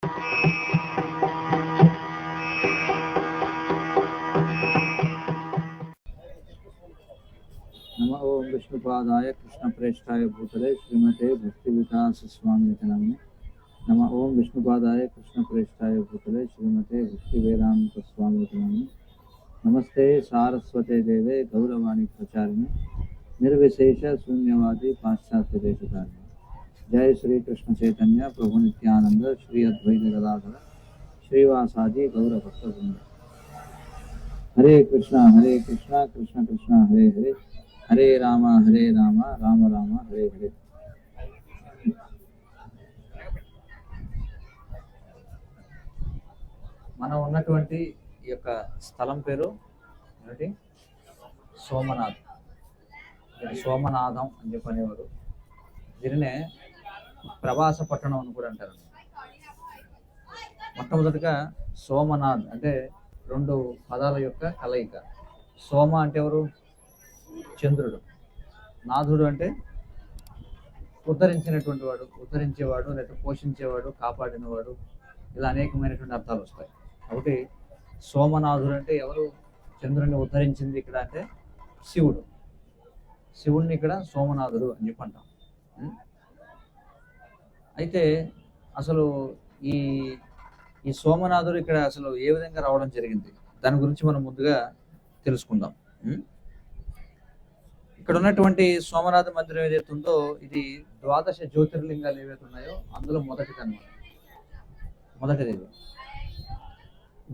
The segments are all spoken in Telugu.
नमः ओं विष्णुपादाय कृष्णप्रेष्ठाय भूतले श्रीमते भक्ति विकास स्वामी नामे। नमः ओं विष्णुपादाय कृष्णप्रेष्ठाय भूतले श्रीमते भक्ति वेदांत स्वामी नामे। नमस्ते सारस्वते देवे गौरवाणी प्रचारिणे निर्विशेष शून्यवादी पाश्चात्य देशकारिणे। जय श्री कृष्ण चैतन्य प्रभु नित्यानंद श्री अद्वैत गदाधर श्रीवासादि गौर भक्तवृंद। हरे कृष्णा कृष्ण कृष्ण हरे हरे, हरे राम राम राम हरे हरे। మనం ఉన్నటువంటి ఈ యొక్క స్థలం పేరు ఏంటి? సోమనాథ్. సోమనాథం అని చెప్పనేవారు. దీనినే ప్రవాస పట్టణం అని కూడా అంటారు. మొట్టమొదటిగా సోమనాథ్ అంటే రెండు పదాల యొక్క కలయిక. సోమ అంటే ఎవరు? చంద్రుడు. నాథుడు అంటే ఉద్ధరించినటువంటి వాడు, ఉద్ధరించేవాడు, లేదా పోషించేవాడు, కాపాడినవాడు, ఇలా అనేకమైనటువంటి అర్థాలు వస్తాయి. ఒకటి సోమనాథుడు అంటే ఎవరు? చంద్రుడిని ఉద్ధరించింది ఇక్కడ అంటే శివుడు. శివుడిని ఇక్కడ సోమనాథుడు అని చెప్పి అంటాం. అయితే అసలు ఈ ఈ సోమనాథుడు ఇక్కడ అసలు ఏ విధంగా రావడం జరిగింది, దాని గురించి మనం ముందుగా తెలుసుకుందాం. ఇక్కడ ఉన్నటువంటి సోమనాథ మందిరం ఏదైతే ఉందో ఇది 12 జ్యోతిర్లింగాలు ఏవైతే ఉన్నాయో అందులో మొదటిది అన్నమాట. మొదటిది ఇది.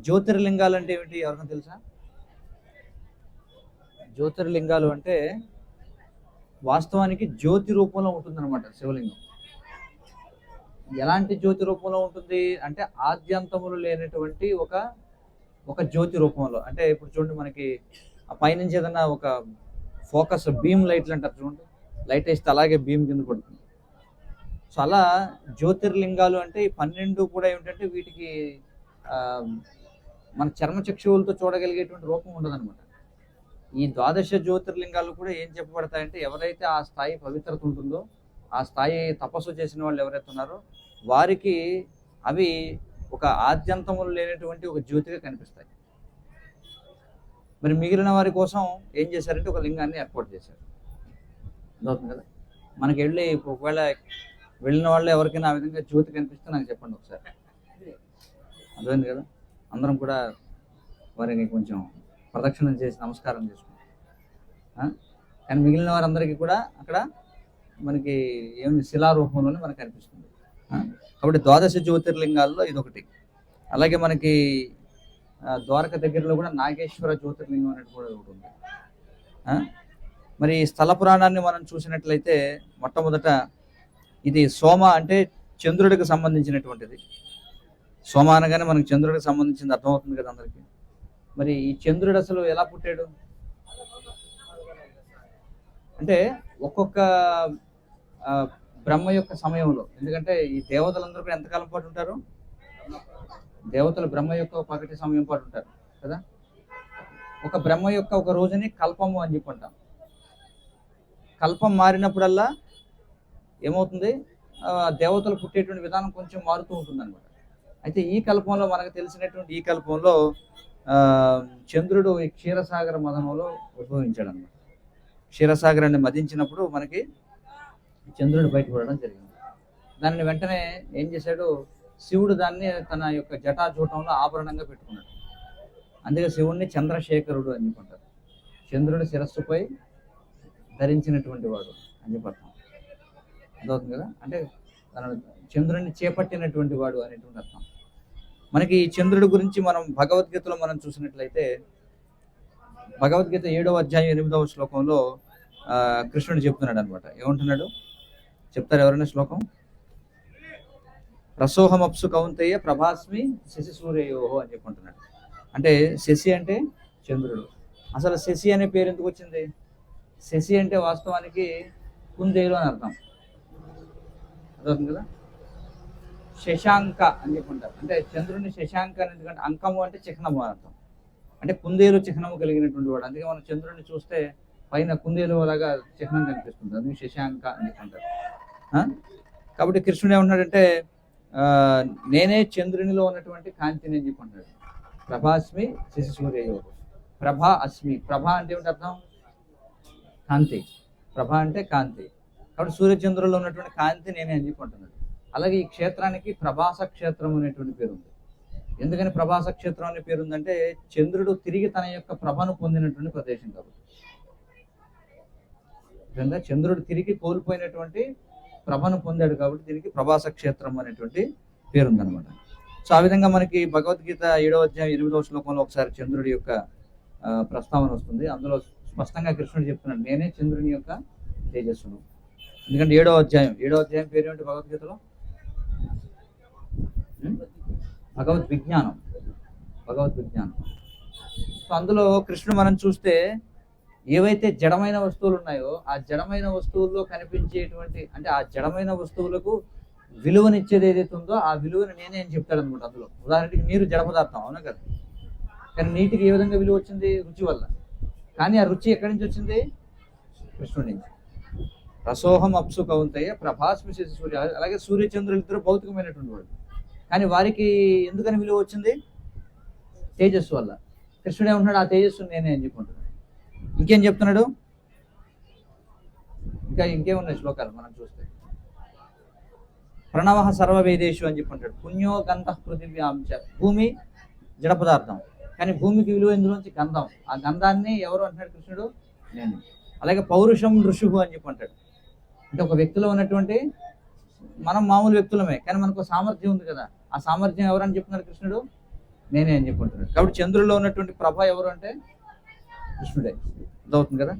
జ్యోతిర్లింగాలు అంటే ఏమిటి ఎవరికైనా తెలుసా? జ్యోతిర్లింగాలు అంటే వాస్తవానికి జ్యోతి రూపంలో ఉంటుందన్నమాట శివలింగం. ఎలాంటి జ్యోతి రూపంలో ఉంటుంది అంటే ఆద్యంతములు లేనటువంటి ఒక జ్యోతి రూపంలో. అంటే ఇప్పుడు చూడండి, మనకి ఆ పైనుంచి ఏదన్నా ఒక ఫోకస్ బీమ్ లైట్లు అంటారు చూడండి, లైట్ వేస్తే అలాగే బీమ్ కింద పడుతుంది. సో అలా జ్యోతిర్లింగాలు అంటే ఈ 12 కూడా ఏమిటంటే వీటికి మన చర్మచక్షువులతో చూడగలిగేటువంటి రూపం ఉండదన్నమాట. ఈ 12 జ్యోతిర్లింగాలు కూడా ఏం చెప్పబడతాయంటే ఎవరైతే ఆ స్థాయి పవిత్రత ఉంటుందో, ఆ స్థాయి తపస్సు చేసిన వాళ్ళు ఎవరైతే ఉన్నారో వారికి అవి ఒక ఆద్యంతములు లేనటువంటి ఒక జ్యోతిగా కనిపిస్తాయి. మరి మిగిలిన వారి కోసం ఏం చేశారంటే ఒక లింగాన్ని ఏర్పాటు చేశారు. అర్థమవుతుంది కదా? మనకి వెళ్ళి ఒకవేళ వెళ్ళిన వాళ్ళు ఎవరికైనా ఆ విధంగా జ్యోతి కనిపిస్తే నాకు చెప్పండి ఒకసారి. అర్థమైంది కదా? అందరం కూడా వారికి కొంచెం ప్రదక్షిణం చేసి నమస్కారం చేసుకుంటాం. కానీ మిగిలిన వారందరికీ కూడా అక్కడ మనకి ఏమి శిలారూపంలోనే మనకు కనిపిస్తుంది. కాబట్టి 12 జ్యోతిర్లింగాల్లో ఇదొకటి. అలాగే మనకి ద్వారక దగ్గరలో కూడా నాగేశ్వర జ్యోతిర్లింగం అనేది కూడా ఒకటి ఉంది. మరి స్థల పురాణాన్ని మనం చూసినట్లయితే మొట్టమొదట ఇది సోమ అంటే చంద్రుడికి సంబంధించినటువంటిది. సోమ అనగానే మనకి చంద్రుడికి సంబంధించింది అర్థమవుతుంది కదా అందరికీ. మరి ఈ చంద్రుడు అసలు ఎలా పుట్టాడు అంటే ఒక్కొక్క బ్రహ్మ యొక్క సమయంలో, ఎందుకంటే ఈ దేవతలందరూ కూడా ఎంతకాలం పాటు ఉంటారు? దేవతలు బ్రహ్మ యొక్క పగటి సమయం పాటు ఉంటారు కదా. ఒక బ్రహ్మ యొక్క ఒక రోజుని కల్పము అని చెప్పి అంటాం. కల్పం మారినప్పుడల్లా ఏమవుతుంది? దేవతలు పుట్టేటువంటి విధానం కొంచెం మారుతూ ఉంటుంది అనమాట. అయితే ఈ కల్పంలో మనకు తెలిసినటువంటి ఈ కల్పంలో చంద్రుడు ఈ క్షీరసాగర మదనంలో ఉద్భవించాడు అనమాట. క్షీరసాగరాన్ని మదించినప్పుడు మనకి చంద్రుడు బయటపడడం జరిగింది. దానిని వెంటనే ఏం చేశాడు? శివుడు దాన్ని తన యొక్క జటాజూటంలో ఆభరణంగా పెట్టుకున్నాడు. అందుకే శివుడిని చంద్రశేఖరుడు అని చెప్పంటారు. చంద్రుడి శిరస్సుపై ధరించినటువంటి వాడు అని చెప్పారు. అర్థమవుతుంది కదా? అంటే తన చంద్రుడిని చేపట్టినటువంటి వాడు అనేటువంటి అర్థం. మనకి ఈ చంద్రుడి గురించి మనం భగవద్గీతలో మనం చూసినట్లయితే భగవద్గీత 7వ అధ్యాయం 8వ శ్లోకంలో కృష్ణుడు చెప్తున్నాడు అనమాట. ఏమంటున్నాడు చెప్తారు ఎవరైనా శ్లోకం? రసోహమప్సు కౌంతేయ ప్రభాస్మి శశి సూర్యయోహో అని చెప్పుకుంటున్నాడు. అంటే శశి అంటే చంద్రుడు. అసలు శశి అనే పేరు ఎందుకు వచ్చింది? శశి అంటే వాస్తవానికి కుందేలు అని అర్థం. అర్థం కదా? శశాంక అని చెప్పుకుంటారు. అంటే చంద్రుడిని శశాంక అని, ఎందుకంటే అంకము అంటే చిహ్నము అని అర్థం. అంటే కుందేలు చిహ్నము కలిగినటువంటి వాడు. అందుకే మనం చంద్రుడిని చూస్తే పైన కుందేలు లాగా చిహ్నం కనిపిస్తుంది. అందుకే శశాంక అని చెప్పుకుంటారు. కాబట్టి కృష్ణుడు ఏమంటున్నాడంటే ఆ, నేనే చంద్రునిలో ఉన్నటువంటి కాంతిని అని చెప్పి అంటాడు. ప్రభాస్మి శశి సూర్యయో. ప్రభా అస్మి. ప్రభ అంటే ఏమిటి అర్థం? కాంతి. ప్రభ అంటే కాంతి. కాబట్టి సూర్యచంద్రుల్లో ఉన్నటువంటి కాంతి నేనే అని చెప్పి అంటున్నాడు. అలాగే ఈ క్షేత్రానికి ప్రభాస క్షేత్రం అనేటువంటి పేరు ఉంది. ఎందుకని ప్రభాస క్షేత్రం అనే పేరు ఉందంటే చంద్రుడు తిరిగి తన యొక్క ప్రభను పొందినటువంటి ప్రదేశం కాబట్టి. నిజంగా చంద్రుడు తిరిగి కోల్పోయినటువంటి ప్రభను పొందాడు కాబట్టి దీనికి ప్రభాస క్షేత్రం అనేటువంటి పేరు ఉందన్నమాట. సో ఆ విధంగా మనకి భగవద్గీత 7వ అధ్యాయం 8వ శ్లోకంలో ఒకసారి చంద్రుడి యొక్క ప్రస్తావన వస్తుంది. అందులో స్పష్టంగా కృష్ణుడు చెప్తున్నాడు, నేనే చంద్రుని యొక్క తేజస్సును. ఎందుకంటే 7వ అధ్యాయం పేరు ఏమిటి భగవద్గీతలో? భగవద్ విజ్ఞానం. సో అందులో కృష్ణుడు మనం చూస్తే ఏవైతే జడమైన వస్తువులు ఉన్నాయో ఆ జడమైన వస్తువుల్లో కనిపించేటువంటి, అంటే ఆ జడమైన వస్తువులకు విలువనిచ్చేది ఏదైతే ఉందో ఆ విలువని నేనే అని చెప్తాడు అనమాట. అందులో ఉదాహరణకి నీరు జడ పదార్థం, అవునా కదా? కానీ నీటికి ఏ విధంగా విలువ వచ్చింది? రుచి వల్ల. కానీ ఆ రుచి ఎక్కడి నుంచి వచ్చింది? కృష్ణుడి నుంచి. రసోహం అప్సు కౌంతయ్య ప్రభాస్మి శశి సూర్య. అలాగే సూర్యచంద్రులు ఇద్దరు భౌతికమైనటువంటి వాళ్ళు, కానీ వారికి ఎందుకని విలువ వచ్చింది? తేజస్సు వల్ల. కృష్ణుడు ఏమంటున్నాడు? ఆ తేజస్సు నేనే అని చెప్పుకుంటున్నాడు. ఇంకేం చెప్తున్నాడు? ఇంకేమున్నాయి శ్లోకాలు మనం చూస్తే? ప్రణవ సర్వవేదేశు అని చెప్పుకుంటాడు. పుణ్యో గంధ పృథివ్యాంశ. భూమి జడ పదార్థం, కానీ భూమికి విలువ ఇందులోంచి గంధం. ఆ గంధాన్ని ఎవరు అంటున్నాడు? కృష్ణుడు నేను. అలాగే పౌరుషం ఋషువు అని చెప్పుకుంటాడు. అంటే ఒక వ్యక్తిలో ఉన్నటువంటి, మనం మామూలు వ్యక్తులమే కానీ మనకు సామర్థ్యం ఉంది కదా, ఆ సామర్థ్యం ఎవరని చెప్తున్నాడు? కృష్ణుడు నేనే అని చెప్పుకుంటున్నాడు. కాబట్టి చంద్రుల్లో ఉన్నటువంటి ప్రభ ఎవరు అంటే కృష్ణుడే. అర్థమవుతుంది కదా?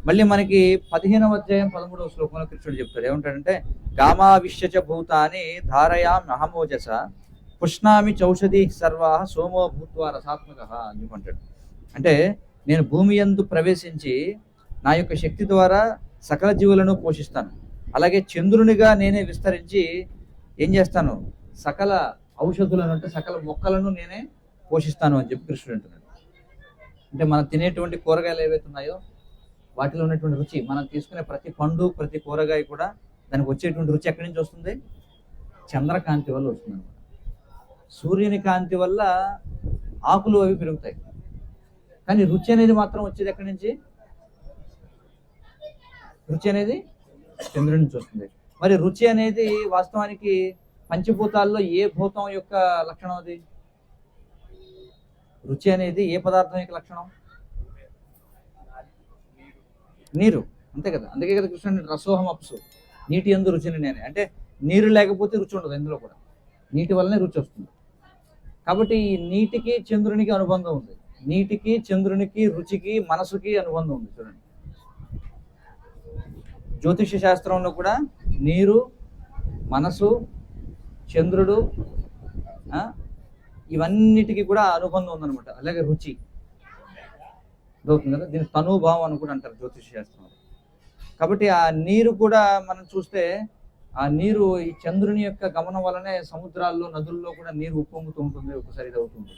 మళ్ళీ మనకి 15వ అధ్యాయం 13వ శ్లోకంలో కృష్ణుడు చెప్తాడు, ఏమంటాడంటే గామావిశ్యచ భూతాని ధారయామి అహమోజస పుష్ణామి చౌషధి సర్వా సోమో భూత్వా రసాత్మక అని చెప్పుకుంటాడు. అంటే నేను భూమి యందు ప్రవేశించి నా యొక్క శక్తి ద్వారా సకల జీవులను పోషిస్తాను. అలాగే చంద్రునిగా నేనే విస్తరించి ఏం చేస్తాను? సకల ఔషధులను, అంటే సకల మొక్కలను నేనే పోషిస్తాను అని చెప్పి కృష్ణుడు అంటున్నాడు. అంటే మనం తినేటువంటి కూరగాయలు ఏవైతే ఉన్నాయో వాటిలో ఉన్నటువంటి రుచి, మనం తీసుకునే ప్రతి పండు ప్రతి కూరగాయ కూడా దానికి వచ్చేటువంటి రుచి ఎక్కడి నుంచి వస్తుంది? చంద్రకాంతి వల్ల వస్తుంది అనమాట. సూర్యుని కాంతి వల్ల ఆకులు అవి పెరుగుతాయి, కానీ రుచి అనేది మాత్రం వచ్చేది ఎక్కడి నుంచి? రుచి అనేది చంద్రుడి నుంచి వస్తుంది. మరి రుచి అనేది వాస్తవానికి పంచభూతాల్లో ఏ భూతం యొక్క లక్షణం అది? రుచి అనేది ఏ పదార్థం యొక్క లక్షణం? నీరు, అంతే కదా? అందుకే కదా కృష్ణుడు రసోహం అప్సు, నీటి యందు రుచిని నేనే. అంటే నీరు లేకపోతే రుచి ఉండదు ఎందులో కూడా, నీటి వల్లనే రుచి వస్తుంది. కాబట్టి ఈ నీటికి చంద్రునికి అనుబంధం ఉంది, నీటికి చంద్రునికి రుచికి మనసుకి అనుబంధం ఉంది. చూడండి, జ్యోతిష శాస్త్రంలో కూడా నీరు, మనసు, చంద్రుడు ఇవన్నిటికీ కూడా అనుబంధం ఉందన్నమాట. అలాగే రుచి అవుతుంది కదా, దీన్ని తనుభావం అని కూడా అంటారు జ్యోతిష శాస్త్రంలో. కాబట్టి ఆ నీరు కూడా మనం చూస్తే ఆ నీరు ఈ చంద్రుని యొక్క గమనం వల్లనే సముద్రాల్లో నదుల్లో కూడా నీరు ఉప్పొంగుతూ ఉంటుంది, ఒకసారి ఇది అవుతుంది.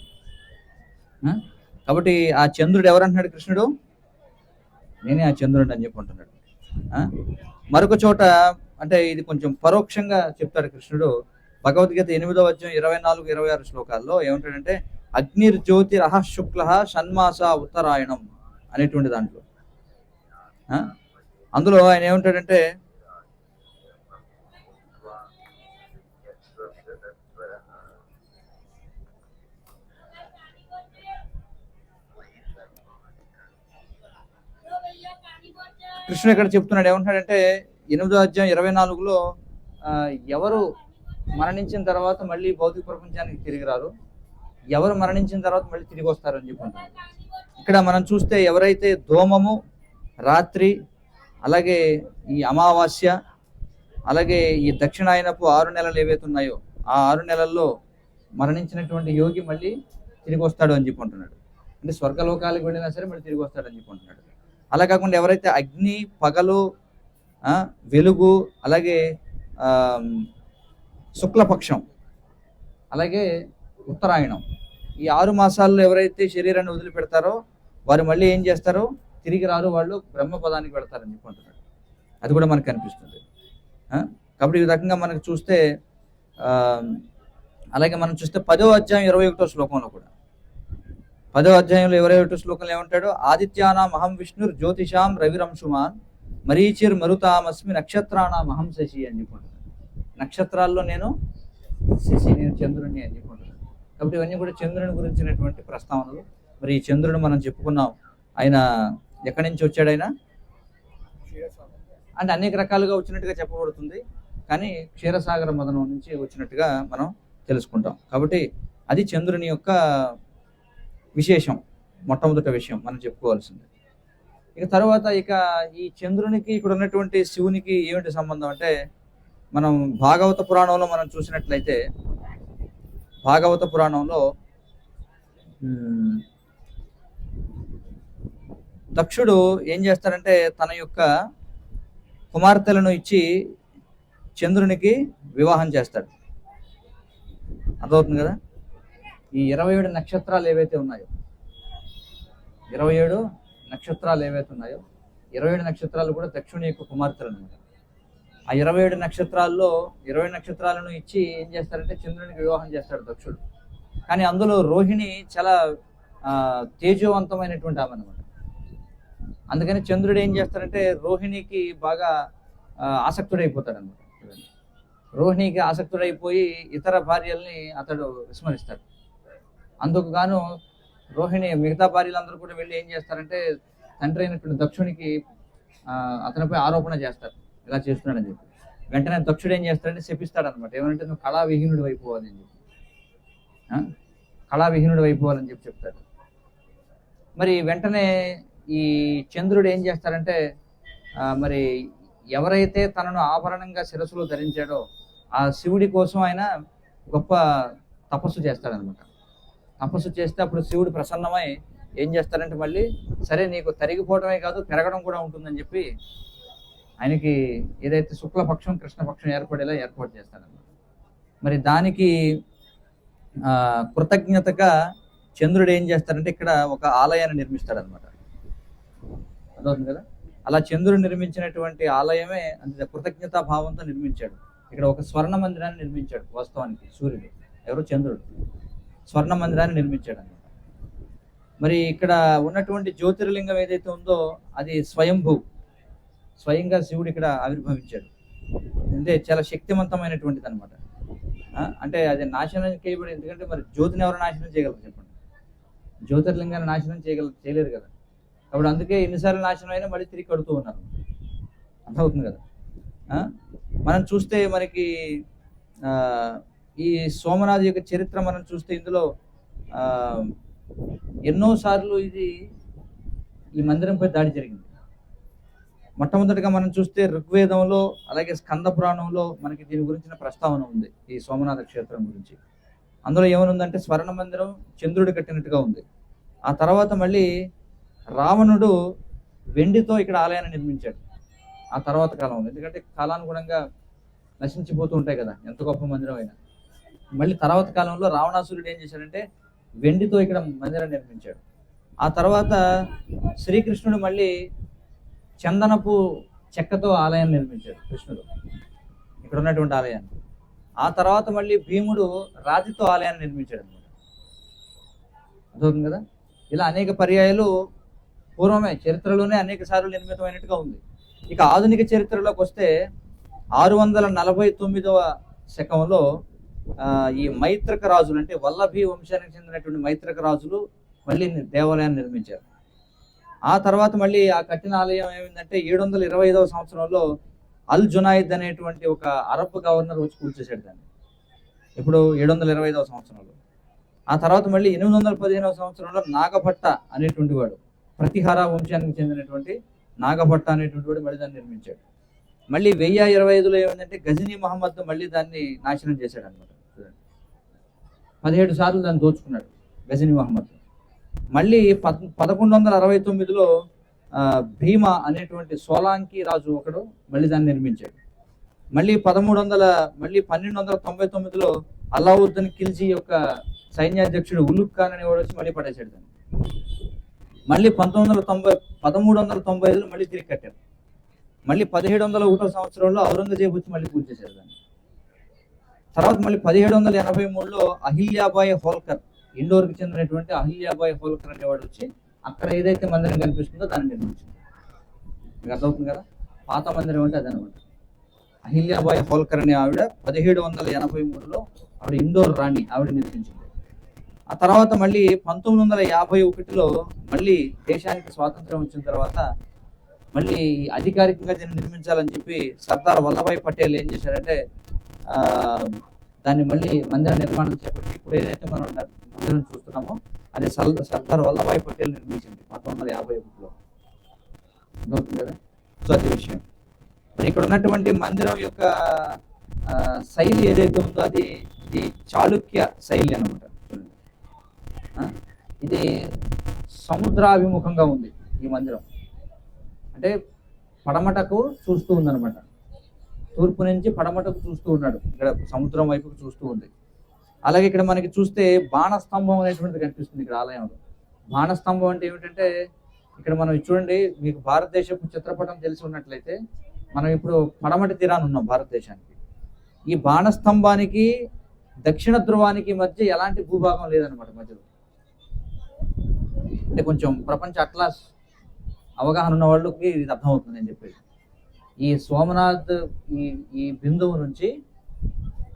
కాబట్టి ఆ చంద్రుడు ఎవరంటున్నాడు కృష్ణుడు? నేనే ఆ చంద్రుడు అని చెప్పి అంటున్నాడు. మరొక చోట అంటే ఇది కొంచెం పరోక్షంగా చెప్తాడు కృష్ణుడు. భగవద్గీత 8వ అధ్యాయం 24-26 శ్లోకాల్లో ఏమంటాడంటే అగ్నిర్జ్యోతిరహ శుక్ల షణ్మాస ఉత్తరాయణం అనేటువంటి దాంట్లో అందులో ఆయన ఏమంటాడంటే కృష్ణుడు ఇక్కడ చెప్తున్నాడు, ఏమంటాడంటే 8వ అధ్యాయం 24లో ఎవరు మరణించిన తర్వాత మళ్ళీ భౌతిక ప్రపంచానికి తిరిగి రారు, ఎవరు మరణించిన తర్వాత మళ్ళీ తిరిగి వస్తారు అని చెప్పుకుంటారు. ఇక్కడ మనం చూస్తే ఎవరైతే ధూమము, రాత్రి, అలాగే ఈ అమావాస్య, అలాగే ఈ దక్షిణాయనపు 6 నెలలు ఏవైతే ఉన్నాయో ఆ 6 నెలల్లో మరణించినటువంటి యోగి మళ్ళీ తిరిగి వస్తాడు అని చెప్పుకుంటున్నాడు. అంటే స్వర్గలోకాలకు వెళ్ళినా సరే మళ్ళీ తిరిగి వస్తాడు అని చెప్పుకుంటున్నాడు. అలా కాకుండా ఎవరైతే అగ్ని, పగలు, వెలుగు, అలాగే శుక్లపక్షం, అలాగే ఉత్తరాయణం, ఈ 6 మాసాల్లో ఎవరైతే శరీరాన్ని వదిలిపెడతారో వారు మళ్ళీ ఏం చేస్తారో తిరిగి రారు, వాళ్ళు బ్రహ్మపదానికి వెళతారని చెప్పుకుంటున్నాడు. అది కూడా మనకు కనిపిస్తుంది. కాబట్టి ఈ రకంగా మనకు చూస్తే అలాగే మనం చూస్తే 10వ అధ్యాయం 21వ శ్లోకంలో కూడా 10వ అధ్యాయంలో 21వ శ్లోకంలో ఏమంటాడు? ఆదిత్యానాం అహం విష్ణుర్ జ్యోతిషాం రవిరంశుమాన్ మరీచిర్ మరుతామస్మి నక్షత్రానాం అహం శశి అని చెప్పుకుంటాడు. నక్షత్రాల్లో నేను శశి, నేను చంద్రుడిని అని చెప్పుకుంటున్నాను. కాబట్టి ఇవన్నీ కూడా చంద్రుని గురించినటువంటి ప్రస్తావనలు. మరి ఈ చంద్రుడు మనం చెప్పుకున్నాం, ఆయన ఎక్కడి నుంచి వచ్చాడు? ఆయన అంటే అనేక రకాలుగా వచ్చినట్టుగా చెప్పబడుతుంది, కానీ క్షీరసాగర మదనం నుంచి వచ్చినట్టుగా మనం తెలుసుకుంటాం. కాబట్టి అది చంద్రుని యొక్క విశేషం, మొట్టమొదటి విషయం మనం చెప్పుకోవాల్సింది. ఇక తర్వాత ఈ చంద్రునికి ఇక్కడ ఉన్నటువంటి శివునికి ఏమిటి సంబంధం అంటే, మనం భాగవత పురాణంలో మనం చూసినట్లయితే, భాగవత పురాణంలో దక్షుడు ఏం చేస్తాడంటే తన యొక్క కుమార్తెలను ఇచ్చి చంద్రునికి వివాహం చేస్తాడు. అర్థమవుతుంది కదా? ఈ 27 నక్షత్రాలు ఏవైతే ఉన్నాయో, 27 నక్షత్రాలు ఏవైతే ఉన్నాయో, 27 నక్షత్రాలు కూడా దక్షుని యొక్క కుమార్తెలు అనమాట. ఆ 27 నక్షత్రాల్లో 20 నక్షత్రాలను ఇచ్చి ఏం చేస్తారంటే చంద్రునికి వివాహం చేస్తాడు దక్షుడు. కానీ అందులో రోహిణి చాలా తేజవంతమైనటువంటి ఆమె అనమాట. అందుకని చంద్రుడు ఏం చేస్తారంటే రోహిణికి బాగా ఆసక్తుడైపోతాడు అనమాట. రోహిణికి ఆసక్తుడైపోయి ఇతర భార్యల్ని అతడు విస్మరిస్తాడు. అందుకు గాను రోహిణి మిగతా భార్యలందరూ కూడా వెళ్ళి ఏం చేస్తారంటే తండ్రి అయినటువంటి దక్షునికి అతనిపై ఆరోపణ చేస్తారు, ఇలా చేస్తున్నాడని చెప్పి. వెంటనే దక్షుడు ఏం చేస్తాడంటే శపిస్తాడు అనమాట. ఏమంటే నువ్వు కళావిహీనుడు అయిపోవాలని చెప్పి, కళావిహీనుడు అయిపోవాలని చెప్పి చెప్తాడు. మరి వెంటనే ఈ చంద్రుడు ఏం చేస్తారంటే మరి ఎవరైతే తనను ఆభరణంగా శిరస్సులో ధరించాడో ఆ శివుడి కోసం ఆయన గొప్ప తపస్సు చేస్తాడనమాట. తపస్సు చేస్తే అప్పుడు శివుడు ప్రసన్నమై ఏం చేస్తారంటే మళ్ళీ సరే నీకు తరిగిపోవడమే కాదు పెరగడం కూడా ఉంటుందని చెప్పి ఆయనకి ఏదైతే శుక్లపక్షం కృష్ణపక్షం ఏర్పడేలా ఏర్పాటు చేస్తాడనమాట. మరి దానికి కృతజ్ఞతగా చంద్రుడు ఏం చేస్తారంటే ఇక్కడ ఒక ఆలయాన్ని నిర్మిస్తాడనమాట. అర్థమవుతుంది కదా? అలా చంద్రుడు నిర్మించినటువంటి ఆలయమే అంత కృతజ్ఞతా భావంతో నిర్మించాడు. ఇక్కడ ఒక స్వర్ణ మందిరాన్ని నిర్మించాడు. వాస్తవానికి సూర్యుడు ఎవరు? చంద్రుడు స్వర్ణ మందిరాన్ని నిర్మించాడు అనమాట. మరి ఇక్కడ ఉన్నటువంటి జ్యోతిర్లింగం ఏదైతే ఉందో అది స్వయంగా శివుడు ఇక్కడ ఆవిర్భవించాడు. అంటే చాలా శక్తివంతమైనటువంటిది అనమాట. అంటే అది నాశనం చేయబడి, ఎందుకంటే మరి జ్యోతిని ఎవరు నాశనం చేయగలరు చెప్పండి? జ్యోతిర్లింగాన్ని నాశనం చేయలేరు కదా. కాబట్టి అందుకే ఎన్నిసార్లు నాశనం అయినా మళ్ళీ తిరిగి కడుతూ ఉన్నారు. అర్థమవుతుంది కదా? మనం చూస్తే మనకి ఈ సోమనాథ్ యొక్క చరిత్ర మనం చూస్తే ఇందులో ఎన్నోసార్లు ఈ మందిరంపై దాడి జరిగింది. మొట్టమొదటిగా మనం చూస్తే ఋగ్వేదంలో అలాగే స్కంద పురాణంలో మనకి దీని గురించిన ప్రస్తావన ఉంది, ఈ సోమనాథ క్షేత్రం గురించి. అందులో ఏమనుందంటే స్వర్ణ మందిరం చంద్రుడు కట్టినట్టుగా ఉంది. ఆ తర్వాత మళ్ళీ రావణుడు వెండితో ఇక్కడ ఆలయాన్ని నిర్మించాడు ఆ తర్వాత కాలంలో. ఎందుకంటే కాలానుగుణంగా నశించిపోతూ ఉంటాయి కదా ఎంత గొప్ప మందిరం అయినా. మళ్ళీ తర్వాత కాలంలో రావణాసురుడు ఏం చేశాడంటే వెండితో ఇక్కడ మందిరాన్ని నిర్మించాడు. ఆ తర్వాత శ్రీకృష్ణుడు మళ్ళీ చందనపు చెక్కతో ఆలయాన్ని నిర్మించాడు, కృష్ణుడు ఇక్కడ ఉన్నటువంటి ఆలయాన్ని. ఆ తర్వాత మళ్ళీ భీముడు రాతితో ఆలయాన్ని నిర్మించాడు అనమాట. అర్థమవుతుంది కదా? ఇలా అనేక పర్యాయాలు పూర్వమే చరిత్రలోనే అనేక సార్లు నిర్మితమైనట్టుగా ఉంది. ఇక ఆధునిక చరిత్రలోకి వస్తే 649వ శకంలో ఈ మైత్రక రాజులు, అంటే వల్లభి వంశానికి చెందినటువంటి మైత్రక రాజులు మళ్ళీ దేవాలయాన్ని నిర్మించారు. ఆ తర్వాత మళ్ళీ ఆ కట్టిన ఆలయం ఏమైందంటే 725వ సంవత్సరంలో అల్ జునాయిద్ అనేటువంటి ఒక అరబ్ గవర్నర్ వచ్చి కూల్చేశాడు దాన్ని. ఇప్పుడు 725వ సంవత్సరంలో. ఆ తర్వాత మళ్ళీ 815వ సంవత్సరంలో నాగభట్ట అనేటువంటి వాడు, ప్రతిహార వంశానికి చెందినటువంటి నాగభట్ట అనేటువంటి వాడు మళ్ళీ దాన్ని నిర్మించాడు. మళ్ళీ 1025లో ఏమైందంటే గజనీ మహమ్మద్ మళ్ళీ దాన్ని నాశనం చేశాడు అనమాట. 17 సార్లు దాన్ని దోచుకున్నాడు గజనీ మహమ్మద్. మళ్ళీ 1169లో భీమ అనేటువంటి సోలాంకి రాజు ఒకడు మళ్ళీ దాన్ని నిర్మించాడు. మళ్ళీ 1299లో అలావుద్దీన్ ఖిల్జీ యొక్క సైన్యాధ్యక్షుడు ఉలుగ్ ఖాన్ అనేవాడు వచ్చి మళ్ళీ పడేశాడు దాన్ని. మళ్ళీ 1395లో మళ్ళీ తిరిగి కట్టారు. మళ్ళీ 1701 సంవత్సరంలో ఔరంగజేబు వచ్చి మళ్ళీ కూల్చేశారు దాన్ని. తర్వాత మళ్ళీ 1783లో అహిల్యాబాయి హోల్కర్, ఇండోర్కి చెందినటువంటి అహిల్యాబాయి హోల్కర్ అనేవాడు వచ్చి అక్కడ ఏదైతే మందిరం కనిపిస్తుందో దాన్ని నిర్మించింది. మీకు అర్థమవుతుంది కదా, పాత మందిరం అంటే అదనమాట. అహిల్యాబాయి హోల్కర్ అనే ఆవిడ 1783లో ఆవిడ ఇండోర్ రాణి, ఆవిడ నిర్మించింది. ఆ తర్వాత మళ్ళీ 1951లో మళ్ళీ దేశానికి స్వాతంత్రం వచ్చిన తర్వాత మళ్ళీ అధికారికంగా దీన్ని నిర్మించాలని చెప్పి సర్దార్ వల్లభాయ్ పటేల్ ఏం చేశారంటే దాన్ని మళ్ళీ మందిర నిర్మాణం చేపట్టి ఇప్పుడు ఏదైతే మనం మందిరం చూస్తున్నామో అది సర్దార్ వల్లభాయ్ పటేల్ నిర్మించింది 1951లో. అవుతుంది కదా. సో అది విషయం. మరి ఇక్కడ ఉన్నటువంటి మందిరం యొక్క శైలి ఏదైతే ఉందో అది ఇది చాళుక్య శైలి అనమాట. ఇది సముద్రాభిముఖంగా ఉంది ఈ మందిరం, అంటే పడమటకు చూస్తూ ఉందన్నమాట. తూర్పు నుంచి పడమటకు చూస్తూ ఉన్నాడు, ఇక్కడ సముద్రం వైపుకు చూస్తూ ఉంది. అలాగే ఇక్కడ మనకి చూస్తే బాణస్తంభం అనేటువంటిది కనిపిస్తుంది ఇక్కడ ఆలయంలో. బాణస్తంభం అంటే ఏమిటంటే ఇక్కడ మనం చూడండి, మీకు భారతదేశపు చిత్రపటం తెలిసి ఉన్నట్లయితే మనం ఇప్పుడు పడమటి తీరాన్ని ఉన్నాం భారతదేశానికి. ఈ బాణస్తంభానికి దక్షిణ ధ్రువానికి మధ్య ఎలాంటి భూభాగం లేదనమాట మధ్యలో. అంటే కొంచెం ప్రపంచ అట్లాస్ అవగాహన ఉన్న వాళ్ళకి ఇది అర్థమవుతుంది నేను చెప్పేది. ఈ సోమనాథ్ ఈ బిందువు నుంచి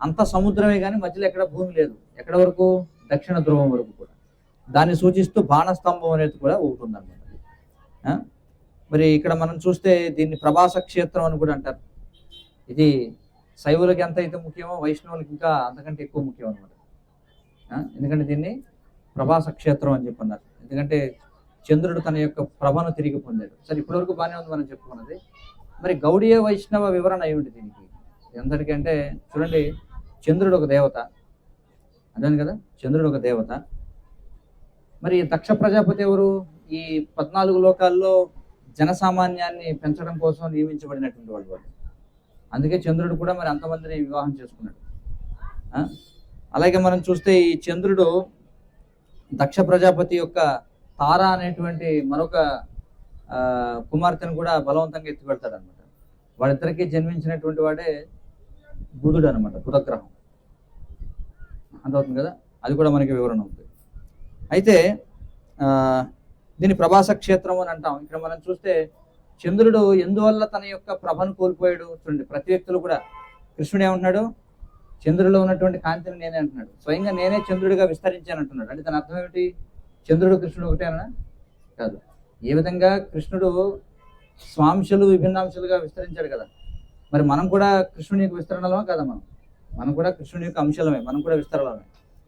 అంత సముద్రమే కానీ మధ్యలో ఎక్కడ భూమి లేదు. ఎక్కడ వరకు? దక్షిణ ధ్రువం వరకు కూడా. దాన్ని సూచిస్తూ బాణస్తంభం అనేది కూడా ఒకటి ఉందన్నమాట. మరి ఇక్కడ మనం చూస్తే దీన్ని ప్రభాస క్షేత్రం అని కూడా అంటారు. ఇది శైవులకి ఎంత అయితే ముఖ్యమో వైష్ణవులకి ఇంకా అంతకంటే ఎక్కువ ముఖ్యం అనమాట. ఎందుకంటే దీన్ని ప్రభాస క్షేత్రం అని చెప్పన్నారు. ఎందుకంటే చంద్రుడు తన యొక్క ప్రభను తిరిగి పొందాడు. సరే, ఇప్పటివరకు బాగానే ఉంది మనం చెప్పుకున్నది. మరి గౌడీయ వైష్ణవ వివరణ ఏమిటి దీనికి ఎంతటికంటే చూడండి, చంద్రుడు ఒక దేవత, అదే కదా, చంద్రుడు ఒక దేవత. మరి దక్ష ప్రజాపతి ఎవరు? ఈ 14 లోకాల్లో జనసామాన్యాన్ని పెంచడం కోసం నియమించబడినటువంటి వాళ్ళు. అందుకే చంద్రుడు కూడా మరి అంతమందిని వివాహం చేసుకున్నాడు. అలాగే మనం చూస్తే ఈ చంద్రుడు దక్ష ప్రజాపతి యొక్క తార అనేటువంటి మరొక కుమార్తెను కూడా బలవంతంగా ఎత్తిపెడతాడు అనమాట. వాళ్ళిద్దరికీ జన్మించినటువంటి వాడే బుధుడు అనమాట, బుధగ్రహం. అర్థమవుతుంది కదా, అది కూడా మనకి వివరణ ఉంటుంది. అయితే దీన్ని ప్రభాస క్షేత్రం అని అంటాం. ఇక్కడ మనం చూస్తే చంద్రుడు ఎందువల్ల తన యొక్క ప్రభను కోల్పోయాడు చూడండి. ప్రతి వ్యక్తులు కూడా కృష్ణుడు ఏమంటున్నాడు? చంద్రుడిలో ఉన్నటువంటి కాంతిని నేనే అంటున్నాడు. స్వయంగా నేనే చంద్రుడిగా విస్తరించాను అంటున్నాడు. అంటే దాని అర్థం ఏమిటి? చంద్రుడు కృష్ణుడు ఒకటేనా? కాదు. ఏ విధంగా కృష్ణుడు స్వాంశలు విభిన్నాంశాలుగా విస్తరించాడు కదా, మరి మనం కూడా కృష్ణుని యొక్క విస్తరణలో కదా, మనం కూడా కృష్ణుని యొక్క అంశాలమే, మనం కూడా విస్తరణమే,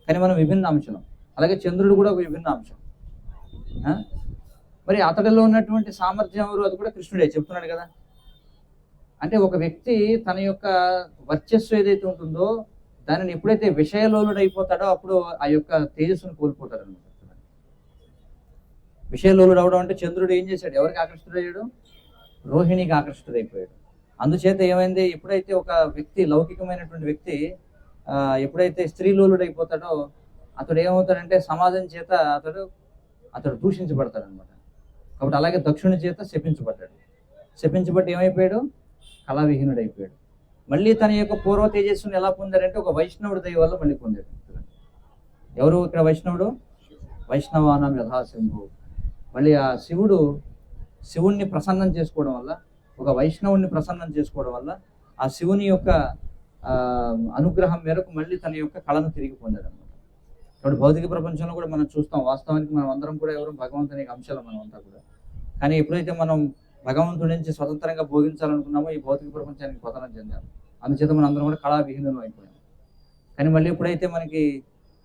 కానీ మనం విభిన్న అంశం. అలాగే చంద్రుడు కూడా ఒక విభిన్న అంశం. మరి అతడిలో ఉన్నటువంటి సామర్థ్యం ఎవరు? అది కూడా కృష్ణుడే చెప్తున్నాడు కదా. అంటే ఒక వ్యక్తి తన యొక్క వర్చస్సు ఏదైతే ఉంటుందో దానిని ఎప్పుడైతే విషయలోలుడు అయిపోతాడో అప్పుడు ఆ యొక్క తేజస్సును కోల్పోతాడు అనమాట. విషయలోలుడు అవడం అంటే చంద్రుడు ఏం చేశాడు? ఎవరికి ఆకర్షితుడయ్యాడు? రోహిణికి ఆకర్షితుడైపోయాడు. అందుచేత ఏమైంది? ఎప్పుడైతే ఒక వ్యక్తి, లౌకికమైనటువంటి వ్యక్తి ఎప్పుడైతే స్త్రీలోలుడు అయిపోతాడో అతడు ఏమవుతాడంటే సమాజం చేత అతడు దూషించబడతాడు అనమాట. కాబట్టి అలాగే దక్షుని చేత శపించబడ్డాడు. శపించబట్టి ఏమైపోయాడు? కళావిహీనుడు అయిపోయాడు. మళ్ళీ తన యొక్క పూర్వ తేజస్సును ఎలా పొందాడంటే ఒక వైష్ణవుడి దయ వల్ల మళ్ళీ పొందాడు. ఎవరు ఇక్కడ వైష్ణవుడు? వైష్ణవానం యథాశంభు. మళ్ళీ ఆ శివుణ్ణి ప్రసన్నం చేసుకోవడం వల్ల, ఒక వైష్ణవుణ్ణి ప్రసన్నం చేసుకోవడం వల్ల ఆ శివుని యొక్క అనుగ్రహం మేరకు మళ్ళీ తన యొక్క కళను తిరిగి పొందాడు అనమాట. కాబట్టి భౌతిక ప్రపంచంలో కూడా మనం చూస్తాం, వాస్తవానికి మనం అందరం కూడా ఎవరు భగవంతుని అంశాలు మనం అంతా కూడా. కానీ ఎప్పుడైతే మనం భగవంతుడి నుంచి స్వతంత్రంగా భోగించాలనుకున్నామో ఈ భౌతిక ప్రపంచానికి పతనం చెందాము. అందుచేత మనం అందరం కూడా కళావిహీనం అయిపోయాం. కానీ మళ్ళీ ఎప్పుడైతే మనకి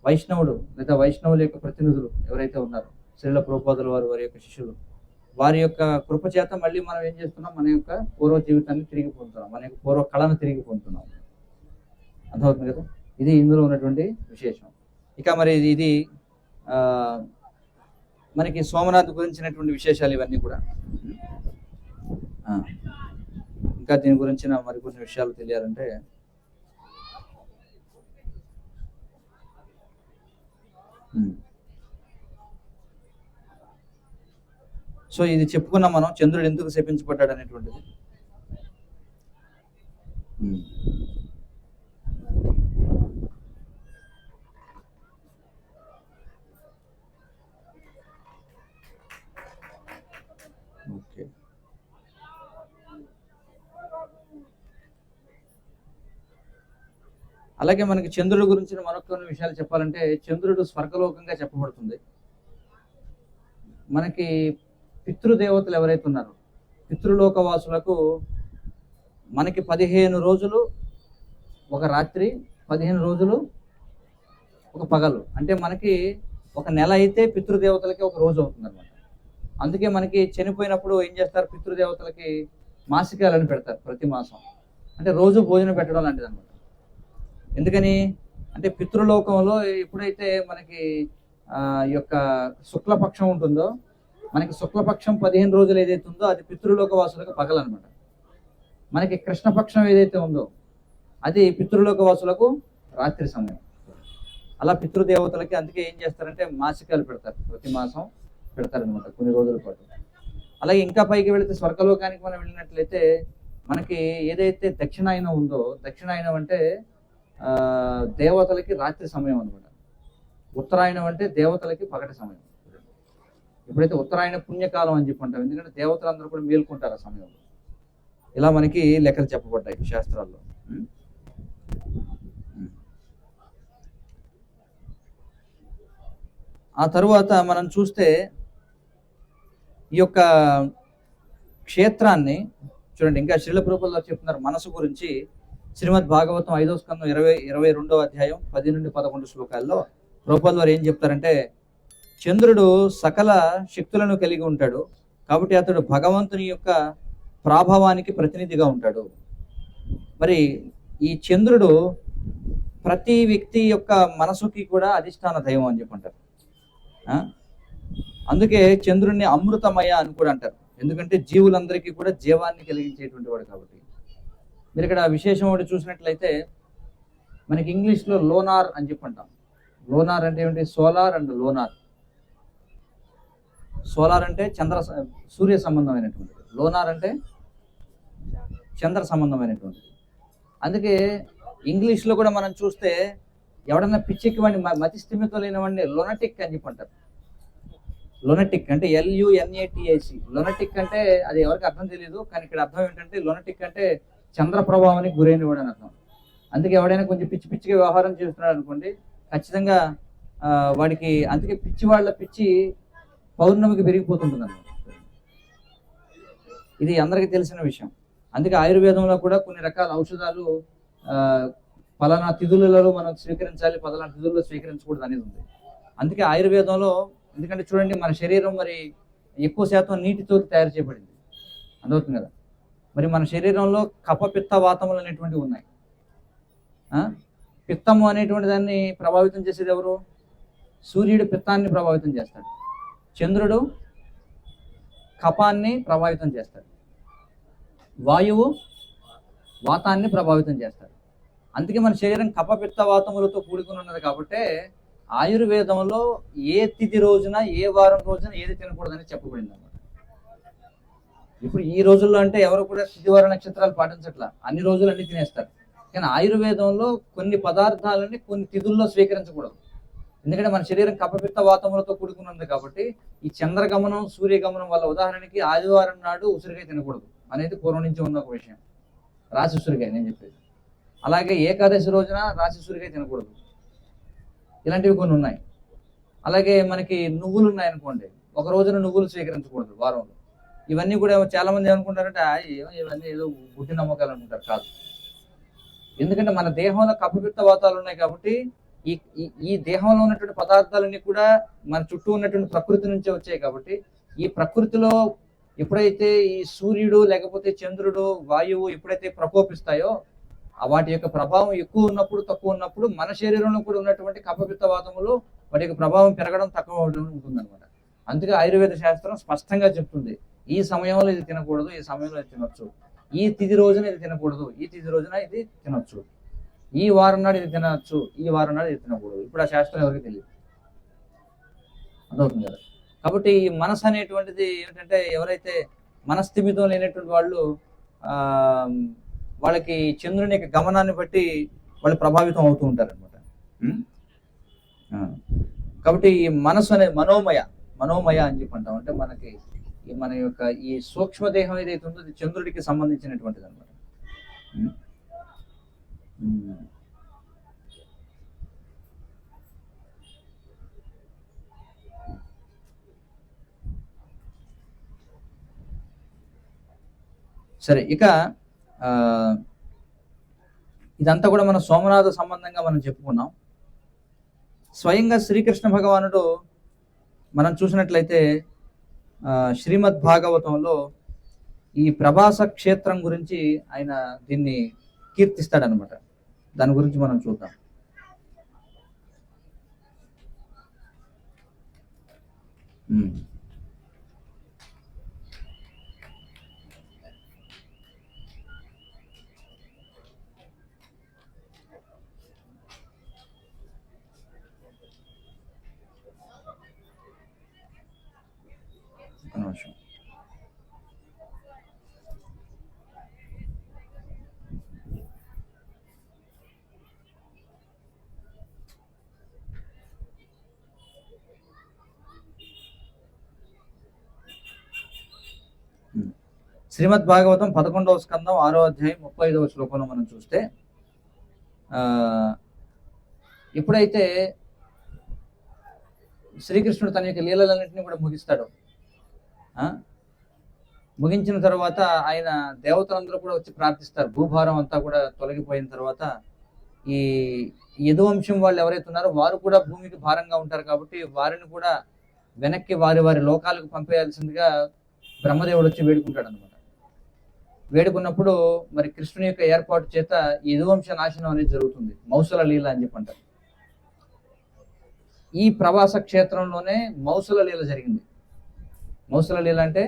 వైష్ణవుడు లేదా వైష్ణవుల యొక్క ప్రతినిధులు ఎవరైతే ఉన్నారో, శ్రీల ప్రభుపాదుల వారి యొక్క శిష్యులు, వారి యొక్క కృప చేత మళ్ళీ మనం ఏం చేస్తున్నాం? మన యొక్క పూర్వ జీవితాన్ని తిరిగి పొందుతున్నాం, మన యొక్క పూర్వ కళను తిరిగి పొందుతున్నాం. అర్థమవుతుంది కదా, ఇది ఇందులో ఉన్నటువంటి విశేషం. ఇక మరి ఇది మనకి సోమనాథ్ గురించినటువంటి విశేషాలు ఇవన్నీ కూడా. ఇంకా దీని గురించిన మరికొన్ని విషయాలు తెలియాలంటే సో ఇది చెప్పుకున్నాం మనం, చంద్రుడు ఎందుకు శపించబడ్డాడు అనేటువంటిది. అలాగే మనకి చంద్రుడి గురించి మరొక కొన్ని విషయాలు చెప్పాలంటే, చంద్రుడు స్వర్గలోకంగా చెప్పబడుతుంది. మనకి పితృదేవతలు ఎవరైతే ఉన్నారో పితృలోక వాసులకు మనకి 15 రోజులు ఒక రాత్రి, 15 రోజులు ఒక పగలు. అంటే మనకి ఒక నెల అయితే పితృదేవతలకి ఒక రోజు అవుతుంది అనమాట. అందుకే మనకి చనిపోయినప్పుడు ఏం చేస్తారు, పితృదేవతలకి మాసికాలను పెడతారు ప్రతి మాసం. అంటే రోజు భోజనం పెట్టడం లాంటిది అనమాట. ఎందుకని అంటే పితృలోకంలో ఎప్పుడైతే మనకి ఈ యొక్క శుక్లపక్షం ఉంటుందో, మనకి శుక్లపక్షం 15 రోజులు ఏదైతే ఉందో అది పితృలోక వాసులకు పగలనమాట. మనకి కృష్ణపక్షం ఏదైతే ఉందో అది పితృలోక వాసులకు రాత్రి సమయం. అలా పితృదేవతలకి అందుకే ఏం చేస్తారంటే మాసికాలు పెడతారు, ప్రతి మాసం పెడతారనమాట కొన్ని రోజుల పాటు. అలాగే ఇంకా పైకి వెళితే స్వర్గలోకానికి మనం వెళ్ళినట్లయితే మనకి ఏదైతే దక్షిణాయనం ఉందో, దక్షిణాయనం అంటే దేవతలకి రాత్రి సమయం అనమాట. ఉత్తరాయణం అంటే దేవతలకి పగటి సమయం. ఎప్పుడైతే ఉత్తరాయణ పుణ్యకాలం అని చెప్పి అంటాం, ఎందుకంటే దేవతలందరూ కూడా మేల్కొంటారు ఆ సమయంలో. ఇలా మనకి లెక్కలు చెప్పబడ్డాయి శాస్త్రాల్లో. ఆ తరువాత మనం చూస్తే ఈ యొక్క క్షేత్రాన్ని చూడండి, ఇంకా శ్రీల ప్రభువులు చెప్తున్నారు మనసు గురించి. శ్రీమద్ భాగవతం 5వ స్కందం 22వ అధ్యాయం 10 నుండి 11 శ్లోకాల్లో ప్రభువులు వారు ఏం చెప్తారంటే, చంద్రుడు సకల శక్తులను కలిగి ఉంటాడు కాబట్టి అతడు భగవంతుని యొక్క ప్రాభవానికి ప్రతినిధిగా ఉంటాడు. మరి ఈ చంద్రుడు ప్రతి వ్యక్తి యొక్క మనసుకి కూడా అధిష్టాన దైవం అని చెప్పంటారు. అందుకే చంద్రుడిని అమృతమయ అని కూడా అంటారు, ఎందుకంటే జీవులందరికీ కూడా జీవాన్ని కలిగించేటువంటి వాడు కాబట్టి. మీరు ఇక్కడ విశేషం ఒకటి చూసినట్లయితే మనకి ఇంగ్లీష్లో లోనార్ అని చెప్పి అంటాం. లోనార్ అంటే ఏమిటి? Solar and lunar. సోలార్ అంటే సూర్య సంబంధమైనటువంటిది, లోనార్ అంటే చంద్ర సంబంధమైనటువంటిది. అందుకే ఇంగ్లీష్లో కూడా మనం చూస్తే ఎవడన్నా పిచ్చికి వాడిని మతి స్థిమితం లేని వాడిని లొనటిక్ అని చెప్పి అంటారు. లొనటిక్ అంటే LUNATIC. లొనటిక్ అంటే అది ఎవరికి అర్థం తెలియదు, కానీ ఇక్కడ అర్థం ఏంటంటే లొనటిక్ అంటే చంద్ర ప్రభావానికి గురైన వాడు అని అర్థం. అందుకే ఎవడైనా కొంచెం పిచ్చి పిచ్చిగా వ్యవహారం చేస్తున్నాడు అనుకోండి, ఖచ్చితంగా వాడికి అందుకే పిచ్చి వాళ్ళ పిచ్చి పౌర్ణమికి పెరిగిపోతుంటుంది అన్నమాట. ఇది అందరికీ తెలిసిన విషయం. అందుకే ఆయుర్వేదంలో కూడా కొన్ని రకాల ఔషధాలు పలానా తిథులలో మనం స్వీకరించాలి, పలానా తిథుల్లో స్వీకరించకూడదు అనేది ఉంది. అందుకే ఆయుర్వేదంలో, ఎందుకంటే చూడండి మన శరీరం మరి ఎక్కువ శాతం నీటితో తయారు చేయబడింది, అర్థమవుతుంది కదా. మరి మన శరీరంలో కఫ పిత్త వాతములు అనేటువంటివి ఉన్నాయి. పిత్తము అనేటువంటి దాన్ని ప్రభావితం చేసేది ఎవరు? సూర్యుడు పిత్తాన్ని ప్రభావితం చేస్తాడు, చంద్రుడు కఫాన్ని ప్రభావితం చేస్తాడు, వాయువు వాతాన్ని ప్రభావితం చేస్తాడు. అందుకే మన శరీరం కఫ పిత్త వాతములతో కూడుకుని ఉన్నది కాబట్టి ఆయుర్వేదంలో ఏ తిథి రోజున ఏ వారం రోజున ఏది తినకూడదని చెప్పబడింది అన్నమాట. ఇప్పుడు ఈ రోజుల్లో అంటే ఎవరు కూడా తిథివార నక్షత్రాలు పాటించట్లా, అన్ని రోజులు అన్ని తినేస్తారు. కానీ ఆయుర్వేదంలో కొన్ని పదార్థాలని కొన్ని తిథుల్లో స్వీకరించకూడదు, ఎందుకంటే మన శరీరం కఫపిత్త వాతములతో కూడుకుని ఉంది కాబట్టి. ఈ చంద్రగమనం సూర్యగమనం వల్ల ఉదాహరణకి ఆదివారం నాడు ఉసిరికాయ తినకూడదు అనేది పూర్వం నుంచి ఉన్న ఒక విషయం, రాసి ఉసిరికాయ నేను చెప్పేది. అలాగే ఏకాదశి రోజున రాసి ఉసిరికాయ తినకూడదు, ఇలాంటివి కొన్ని ఉన్నాయి. అలాగే మనకి నువ్వులు ఉన్నాయనుకోండి, ఒక రోజున నువ్వులు స్వీకరించకూడదు వారంలో. ఇవన్నీ కూడా చాలా మంది ఏమనుకుంటారంటే ఇవన్నీ ఏదో గుడ్డి నమ్మకాలు అనుకుంటారు. కాదు, ఎందుకంటే మన దేహంలో కఫపిత్త వాతాలు ఉన్నాయి కాబట్టి ఈ దేహంలో ఉన్నటువంటి పదార్థాలన్నీ కూడా మన చుట్టూ ఉన్నటువంటి ప్రకృతి నుంచే వచ్చాయి కాబట్టి ఈ ప్రకృతిలో ఎప్పుడైతే ఈ సూర్యుడు లేకపోతే చంద్రుడు వాయువు ఎప్పుడైతే ప్రకోపిస్తాయో వాటి యొక్క ప్రభావం ఎక్కువ ఉన్నప్పుడు తక్కువ ఉన్నప్పుడు మన శరీరంలో కూడా ఉన్నటువంటి కఫపిత్త వాతములు వాటి యొక్క ప్రభావం పెరగడం తక్కువ ఉంటుందన్నమాట. అందుకే ఆయుర్వేద శాస్త్రం స్పష్టంగా చెప్తుంది, ఈ సమయంలో ఇది తినకూడదు, ఈ సమయంలో ఇది తినొచ్చు, ఈ తిథి రోజున ఇది తినకూడదు, ఈ తిథి రోజున ఇది తినొచ్చు, ఈ వారం నాడు ఇది తినవచ్చు, ఈ వారం నాడు ఇది తినకూడదు. ఇప్పుడు ఆ శాస్త్రం ఎవరికి తెలియదు, అదవుతుంది కదా. కాబట్టి ఈ మనసు అనేటువంటిది ఏమిటంటే ఎవరైతే మనస్థిమితం లేనటువంటి వాళ్ళు వాళ్ళకి చంద్రుని యొక్క గమనాన్ని బట్టి వాళ్ళు ప్రభావితం అవుతూ ఉంటారు అనమాట. కాబట్టి ఈ మనసు అనేది మనోమయ అని చెప్పి అంటాం. అంటే మనకి మన యొక్క ఈ సూక్ష్మదేహం ఏదైతే ఉందో అది చంద్రుడికి సంబంధించినటువంటిది అనమాట. సరే, ఇక ఆ, ఇదంతా కూడా మన సోమనాథ సంబంధంగా మనం చెప్పుకున్నాం. స్వయంగా శ్రీకృష్ణ భగవానుడు మనం చూసినట్లయితే శ్రీమద్ భాగవతంలో ఈ ప్రభాస క్షేత్రం గురించి ఆయన దీన్ని కీర్తిస్తాడనమాట. దాని గురించి మనం చూద్దాం. నిమిషం. శ్రీమద్ భాగవతం 11వ స్కందం 6వ అధ్యాయం 35వ శ్లోకంలో మనం చూస్తే ఎప్పుడైతే శ్రీకృష్ణుడు తన యొక్క లీలలన్నింటినీ కూడా ముగిస్తాడు, ముగించిన తర్వాత ఆయన దేవతలందరూ కూడా వచ్చి ప్రార్థిస్తారు. భూభారం అంతా కూడా తొలగిపోయిన తర్వాత ఈ యదువంశం వాళ్ళు ఎవరైతే ఉన్నారో వారు కూడా భూమికి భారంగా ఉంటారు కాబట్టి వారిని కూడా వెనక్కి వారి వారి లోకాలకు పంపేయాల్సిందిగా బ్రహ్మదేవుడు వచ్చి వేడుకుంటాడు అనమాట. వేడుకున్నప్పుడు మరి కృష్ణుని యొక్క ఏర్పాటు చేత యదువంశ నాశనం అనేది జరుగుతుంది. మౌసల లీల అని చెప్పంటారు. ఈ ప్రవాస క్షేత్రంలోనే మౌసల లీల జరిగింది. మౌసల లీల అంటే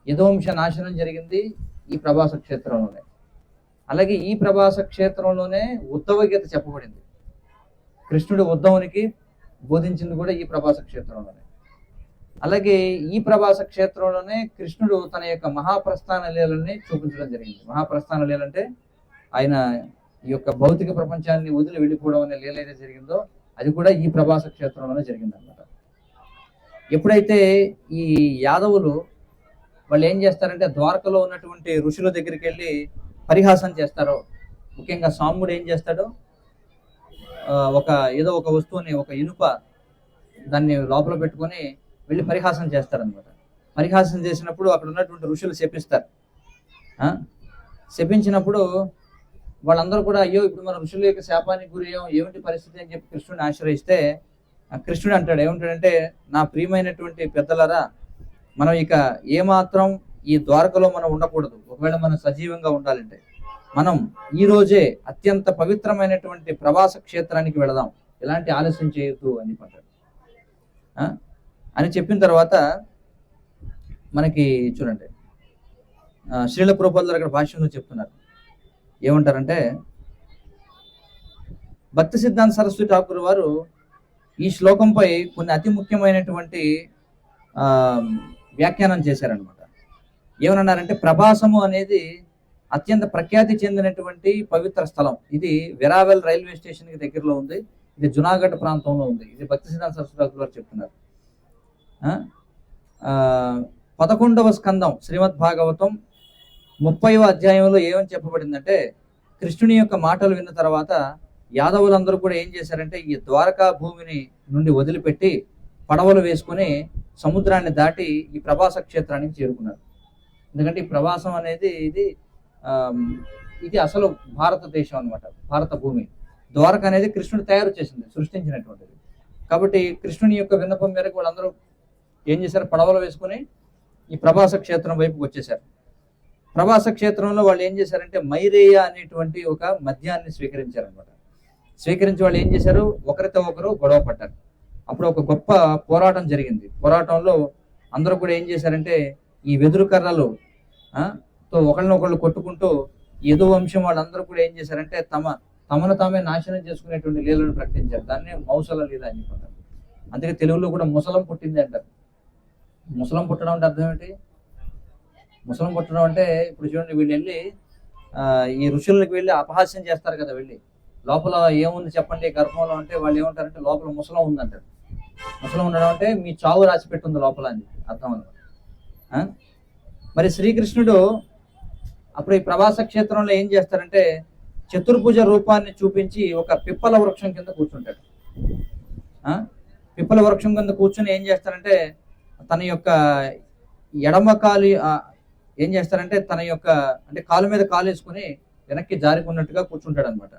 యదువంశ నాశనం జరిగింది ఈ ప్రభాస క్షేత్రంలోనే. అలాగే ఈ ప్రభాస క్షేత్రంలోనే ఉద్ధవ గీత చెప్పబడింది. కృష్ణుడు ఉద్ధవునికి బోధించింది కూడా ఈ ప్రభాస క్షేత్రంలోనే. అలాగే ఈ ప్రభాస క్షేత్రంలోనే కృష్ణుడు తన యొక్క మహాప్రస్థాన లీలని చూపించడం జరిగింది. మహాప్రస్థాన లీల అంటే ఆయన ఈ యొక్క భౌతిక ప్రపంచాన్ని వదిలి వెళ్ళిపోవడం అనే లీల ఏదైతే జరిగిందో అది కూడా ఈ ప్రభాస క్షేత్రంలోనే జరిగింది అన్నమాట. ఎప్పుడైతే ఈ యాదవులు వాళ్ళు ఏం చేస్తారంటే ద్వారకలో ఉన్నటువంటి ఋషుల దగ్గరికి వెళ్ళి పరిహాసం చేస్తారో, ముఖ్యంగా సాంబుడు ఏం చేస్తాడో ఏదో ఒక వస్తువుని, ఒక ఇనుప దాన్ని లోపల పెట్టుకొని వెళ్ళి పరిహాసం చేస్తారనమాట. పరిహాసం చేసినప్పుడు అక్కడ ఉన్నటువంటి ఋషులు శపిస్తారు. శపించినప్పుడు వాళ్ళందరూ కూడా అయ్యో ఇప్పుడు మన ఋషుల యొక్క శాపానికి గురి ఏమిటి పరిస్థితి అని చెప్పి కృష్ణుడిని ఆశ్రయిస్తే కృష్ణుడు అంటాడు, ఏమంటాడంటే, నా ప్రియమైనటువంటి పెద్దలరా, మనం ఇక ఏమాత్రం ఈ ద్వారకలో మనం ఉండకూడదు. ఒకవేళ మనం సజీవంగా ఉండాలంటే మనం ఈ రోజే అత్యంత పవిత్రమైనటువంటి ప్రవాస క్షేత్రానికి వెళదాం, ఎలాంటి ఆలస్యం చేయొద్దు అని చెప్పంటాడు. అని చెప్పిన తర్వాత మనకి చూడండి శ్రీల ప్రభుపాదులు అక్కడ భాష్యంలో చెప్తున్నారు. ఏమంటారంటే, భక్తి సిద్ధాంత సరస్వతి ఠాకూర్ వారు ఈ శ్లోకంపై కొన్ని అతి ముఖ్యమైనటువంటి వ్యాఖ్యానం చేశారనమాట. ఏమన్నారంటే, ప్రభాసము అనేది అత్యంత ప్రఖ్యాతి చెందినటువంటి పవిత్ర స్థలం. ఇది వెరావెల్ రైల్వే స్టేషన్కి దగ్గరలో ఉంది. ఇది జునాగఢ్ ప్రాంతంలో ఉంది. ఇది భక్తి సిద్ధాంత సరస్వతి ఠాకూర్ వారు చెప్తున్నారు. 11వ స్కందం శ్రీమద్ భాగవతం 30వ అధ్యాయంలో ఏమని చెప్పబడిందంటే, కృష్ణుని యొక్క మాటలు విన్న తర్వాత యాదవులందరూ కూడా ఏం చేశారంటే ఈ ద్వారకా భూమిని నుండి వదిలిపెట్టి పడవలు వేసుకుని సముద్రాన్ని దాటి ఈ ప్రభాస క్షేత్రానికి చేరుకున్నారు. ఎందుకంటే ఈ ప్రవాసం అనేది ఇది అసలు భారతదేశం అనమాట, భారత భూమి. ద్వారక అనేది కృష్ణుడు తయారు చేసింది, సృష్టించినటువంటిది. కాబట్టి కృష్ణుని యొక్క విన్నపం మేరకు వాళ్ళందరూ ఏం చేశారు, పడవలు వేసుకుని ఈ ప్రభాస క్షేత్రం వైపుకి వచ్చేసారు. ప్రభాస క్షేత్రంలో వాళ్ళు ఏం చేశారంటే మైరేయ అనేటువంటి ఒక మద్యాన్ని స్వీకరించారనమాట. స్వీకరించి వాళ్ళు ఏం చేశారు, ఒకరితో ఒకరు గొడవ పడ్డారు. అప్పుడు ఒక గొప్ప పోరాటం జరిగింది. పోరాటంలో అందరూ కూడా ఏం చేశారంటే ఈ వెదురు కర్రలు తో ఒకళ్ళనొకళ్ళు కొట్టుకుంటూ యదు వంశం వాళ్ళందరూ కూడా ఏం చేశారంటే తమను తామే నాశనం చేసుకునేటువంటి లీలను ప్రకటించారు. దాన్ని మౌసల లీల అని చెప్పారు. అందుకే తెలుగులో కూడా ముసలం పుట్టింది అంటారు. ముసలం పుట్టడం అంటే అర్థం ఏంటి? ముసలం పుట్టడం అంటే ఇప్పుడు చూడండి, వీళ్ళు వెళ్ళి ఈ ఋషులకు వెళ్ళి అపహాస్యం చేస్తారు కదా, వెళ్ళి లోపల ఏముంది చెప్పండి గర్భంలో అంటే వాళ్ళు ఏమంటారంటే లోపల ముసలం ఉందంటారు. ముసలం ఉండడం అంటే మీ చావు రాసి పెట్టుంది లోపల అని అర్థం అనమాట. మరి శ్రీకృష్ణుడు అప్పుడు ఈ ప్రవాస క్షేత్రంలో ఏం చేస్తారంటే చతుర్భుజ రూపాన్ని చూపించి ఒక పిప్పల వృక్షం కింద కూర్చుంటాడు. పిప్పల వృక్షం కింద కూర్చుని ఏం చేస్తారంటే తన యొక్క ఏం చేస్తారంటే తన యొక్క అంటే కాలు మీద కాలు వేసుకుని వెనక్కి జారుకున్నట్టుగా కూర్చుంటాడు అనమాట.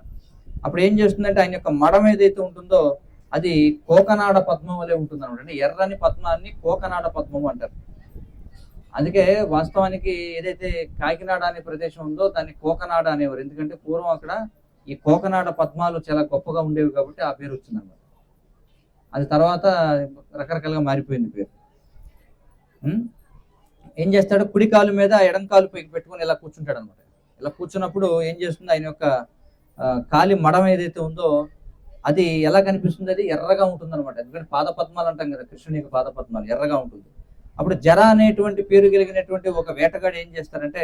అప్పుడు ఏం చేస్తుందంటే ఆయన యొక్క మడం ఏదైతే ఉంటుందో అది కోకనాడ పద్మం వలె ఉంటుంది అనమాట. అంటే ఎర్రని పద్మాన్ని కోకనాడ పద్మం అంటారు. అందుకే వాస్తవానికి ఏదైతే కాకినాడ అనే ప్రదేశం ఉందో దాన్ని కోకనాడ అనేవారు. ఎందుకంటే పూర్వం అక్కడ ఈ కోకనాడ పద్మాలు చాలా గొప్పగా ఉండేవి కాబట్టి ఆ పేరు వచ్చిందన్నమాట. అది తర్వాత రకరకాలుగా మారిపోయింది పేరు. ఏం చేస్తాడు, కుడి కాలు మీద ఎడం కాలు పైకి పెట్టుకొని ఇలా కూర్చుంటాడు అనమాట. ఇలా కూర్చున్నప్పుడు ఏం చేస్తుంది, ఆయన యొక్క కాలి మడం ఏదైతే ఉందో అది ఎలా కనిపిస్తుంది, అది ఎర్రగా ఉంటుంది అనమాట. ఎందుకంటే పాదపద్మాలు అంటాం కదా, కృష్ణుని యొక్క పాదపద్మాలు ఎర్రగా ఉంటుంది. అప్పుడు జర అనేటువంటి పేరు కలిగినటువంటి ఒక వేటగాడు ఏం చేస్తారంటే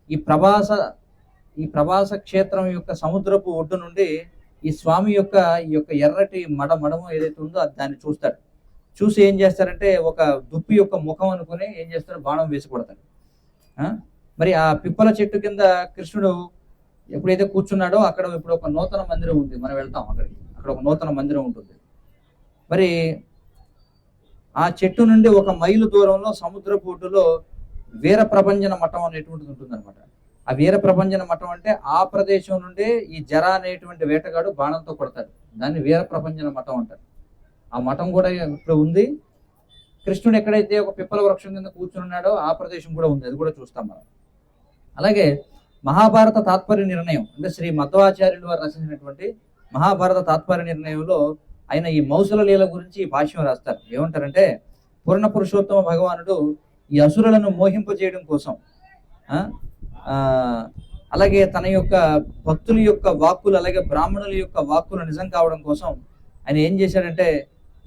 ఈ ప్రవాస క్షేత్రం యొక్క సముద్రపు ఒడ్డు నుండి ఈ స్వామి యొక్క ఎర్రటి మడము ఏదైతే ఉందో దాన్ని చూస్తాడు. చూసి ఏం చేస్తారంటే ఒక దుప్పి యొక్క ముఖం అనుకుని ఏం చేస్తారు, బాణం వేసి కొడతాడు. మరి ఆ పిప్పల చెట్టు కింద కృష్ణుడు ఎప్పుడైతే కూర్చున్నాడో అక్కడ ఇప్పుడు ఒక నూతన మందిరం ఉంది, మనం వెళ్తాం అక్కడికి. అక్కడ ఒక నూతన మందిరం ఉంటుంది. మరి ఆ చెట్టు నుండి 1 మైలు దూరంలో సముద్రపు ఒడ్డులో వీర ప్రభంజన మఠం అనేటువంటిది ఉంటుంది అనమాట. ఆ వీర ప్రభంజన మఠం అంటే ఆ ప్రదేశం నుండి ఈ జర అనేటువంటి వేటగాడు బాణంతో కొడతాడు. దాన్ని వీర ప్రభంజన మఠం అంటారు. ఆ మఠం కూడా ఇప్పుడు ఉంది. కృష్ణుడు ఎక్కడైతే ఒక పిప్పల వృక్షం కింద కూర్చున్నాడో ఆ ప్రదేశం కూడా ఉంది, అది కూడా చూస్తాం మనం. అలాగే మహాభారత తాత్పర్య నిర్ణయం అంటే శ్రీ మధ్వాచార్యులు వారు రచించినటువంటి మహాభారత తాత్పర్య నిర్ణయంలో ఆయన ఈ మౌసల లీల గురించి భాష్యం రాస్తారు. ఏమంటారంటే పూర్ణ పురుషోత్తమ భగవానుడు ఈ అసురులను మోహింపజేయడం కోసం అలాగే తన యొక్క భక్తుల యొక్క వాక్కులు అలాగే బ్రాహ్మణుల యొక్క వాక్కులు నిజం కావడం కోసం ఆయన ఏం చేశాడంటే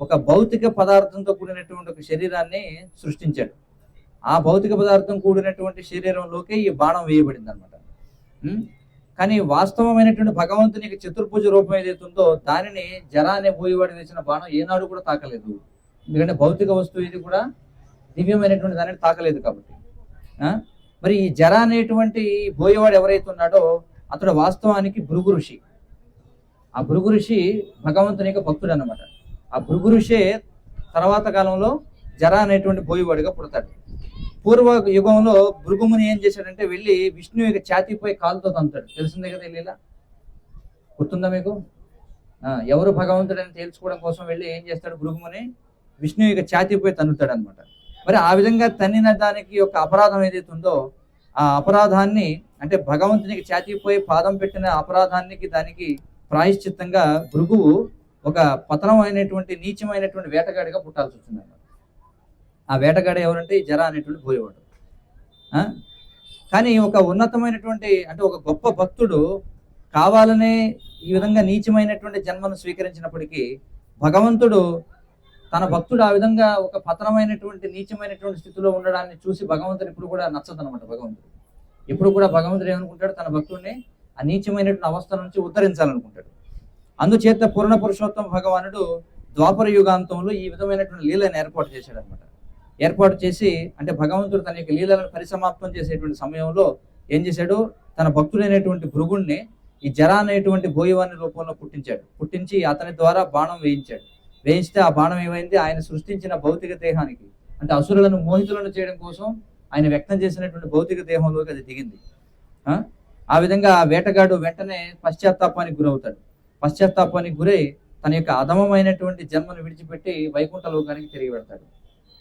ఒక భౌతిక పదార్థంతో కూడినటువంటి ఒక శరీరాన్ని సృష్టించాడు. ఆ భౌతిక పదార్థం కూడినటువంటి శరీరంలోకి ఈ బాణం వేయబడింది అనమాట. కానీ వాస్తవమైనటువంటి భగవంతునికి చతుర్భుజ రూపం ఏదైతుందో దానిని జర అనే బోయవాడు వేసిన బాణం ఏనాడు కూడా తాకలేదు. ఎందుకంటే భౌతిక వస్తువు ఇది కూడా దివ్యమైనటువంటి దానిని తాకలేదు కాబట్టి. మరి ఈ జర అనేటువంటి బోయవాడు ఎవరైతే ఉన్నాడో అతడు వాస్తవానికి భృగు ఋషి. ఆ భృగు ఋషి భగవంతుని యొక్క భక్తుడు అన్నమాట. ఆ భృగు ఋషి తర్వాత కాలంలో జర అనేటువంటి బోయవాడిగా పుడతాడు. పూర్వ యుగంలో భృగుముని ఏం చేశాడంటే వెళ్ళి విష్ణు యొక్క ఛాతీపై కాలుతో తంతాడు. తెలిసిందే కదా ఇలా, గుర్తుందా మీకు? ఎవరు భగవంతుడని తేల్చుకోవడం కోసం వెళ్ళి ఏం చేస్తాడు భృగుముని, విష్ణు యొక్క ఛాతీపై తన్నుతాడు అనమాట. మరి ఆ విధంగా తన్నిన దానికి యొక్క అపరాధం ఏదైతే ఉందో ఆ అపరాధాన్ని అంటే భగవంతునికి ఛాతీపై పాదం పెట్టిన అపరాధానికి దానికి ప్రాయశ్చిత్తంగా భృగువు ఒక పతనం అయినటువంటి నీచమైనటువంటి వేటగాడిగా పుట్టాల్సి వచ్చింది అన్నమాట. ఆ వేటగాడు ఎవరంటే ఈ జర అనేటువంటి పోయేవాడు. కానీ ఒక ఉన్నతమైనటువంటి అంటే ఒక గొప్ప భక్తుడు కావాలనే ఈ విధంగా నీచమైనటువంటి జన్మను స్వీకరించినప్పటికీ భగవంతుడు తన భక్తుడు ఆ విధంగా ఒక పతనమైనటువంటి నీచమైనటువంటి స్థితిలో ఉండడాన్ని చూసి భగవంతుడు ఇప్పుడు కూడా నచ్చదనమాట. భగవంతుడు ఎప్పుడు కూడా భగవంతుడు ఏమనుకుంటాడు, తన భక్తుడిని ఆ నీచమైనటువంటి అవస్థ నుంచి ఉద్ధరించాలనుకుంటాడు. అందుచేత పూర్ణ పురుషోత్తమ భగవానుడు ద్వాపర యుగాంతంలో ఈ విధమైనటువంటి లీలను ఏర్పాటు చేశాడు అనమాట. ఏర్పాటు చేసి అంటే భగవంతుడు తన యొక్క లీలను పరిసమాప్తం చేసేటువంటి సమయంలో ఏం చేశాడు, తన భక్తుడైనటువంటి భృగుణ్ణి ఈ జర అనేటువంటి బోయవాని రూపంలో పుట్టించి అతని ద్వారా బాణం వేయిస్తే ఆ బాణం ఏమైంది, ఆయన సృష్టించిన భౌతిక దేహానికి అంటే అసురులను మోహితులను చేయడం కోసం ఆయన వ్యక్తం చేసినటువంటి భౌతిక దేహంలోకి అది దిగింది. ఆ విధంగా ఆ వేటగాడు వెంటనే పశ్చాత్తాపానికి గురవుతాడు. పశ్చాత్తాపానికి గురై తన యొక్క అధమమైనటువంటి జన్మను విడిచిపెట్టి వైకుంఠ లోకానికి తిరిగి పెడతాడు.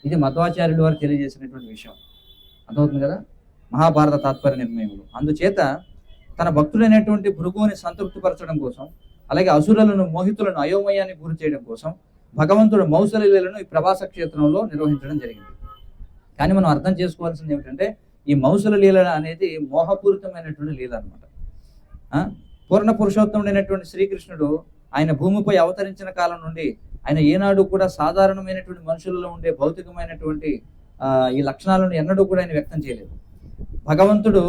ఇది మధ్వాచార్యులు వారు తెలియజేసినటువంటి విషయం. అర్థమవుతుంది కదా మహాభారత తాత్పర్య నిర్ణయంలో. అందుచేత తన భక్తులైనటువంటి భృగువుని సంతృప్తిపరచడం కోసం అలాగే అసురులను మోహితులను అయోమయానికి గురి చేయడం కోసం భగవంతుడు మౌసల లీలను ఈ ప్రవాస క్షేత్రంలో నిర్వహించడం జరిగింది. కానీ మనం అర్థం చేసుకోవాల్సింది ఏమిటంటే ఈ మౌసల లీల అనేది మోహపూరితమైనటువంటి లీల అనమాట. పూర్ణ పురుషోత్తముడైనటువంటి శ్రీకృష్ణుడు ఆయన భూమిపై అవతరించిన కాలం నుండి ఆయన ఏనాడు కూడా సాధారణమైనటువంటి మనుషులలో ఉండే భౌతికమైనటువంటి ఈ లక్షణాలను ఎన్నడూ కూడా ఆయన వ్యక్తం చేయలేదు. భగవంతుడు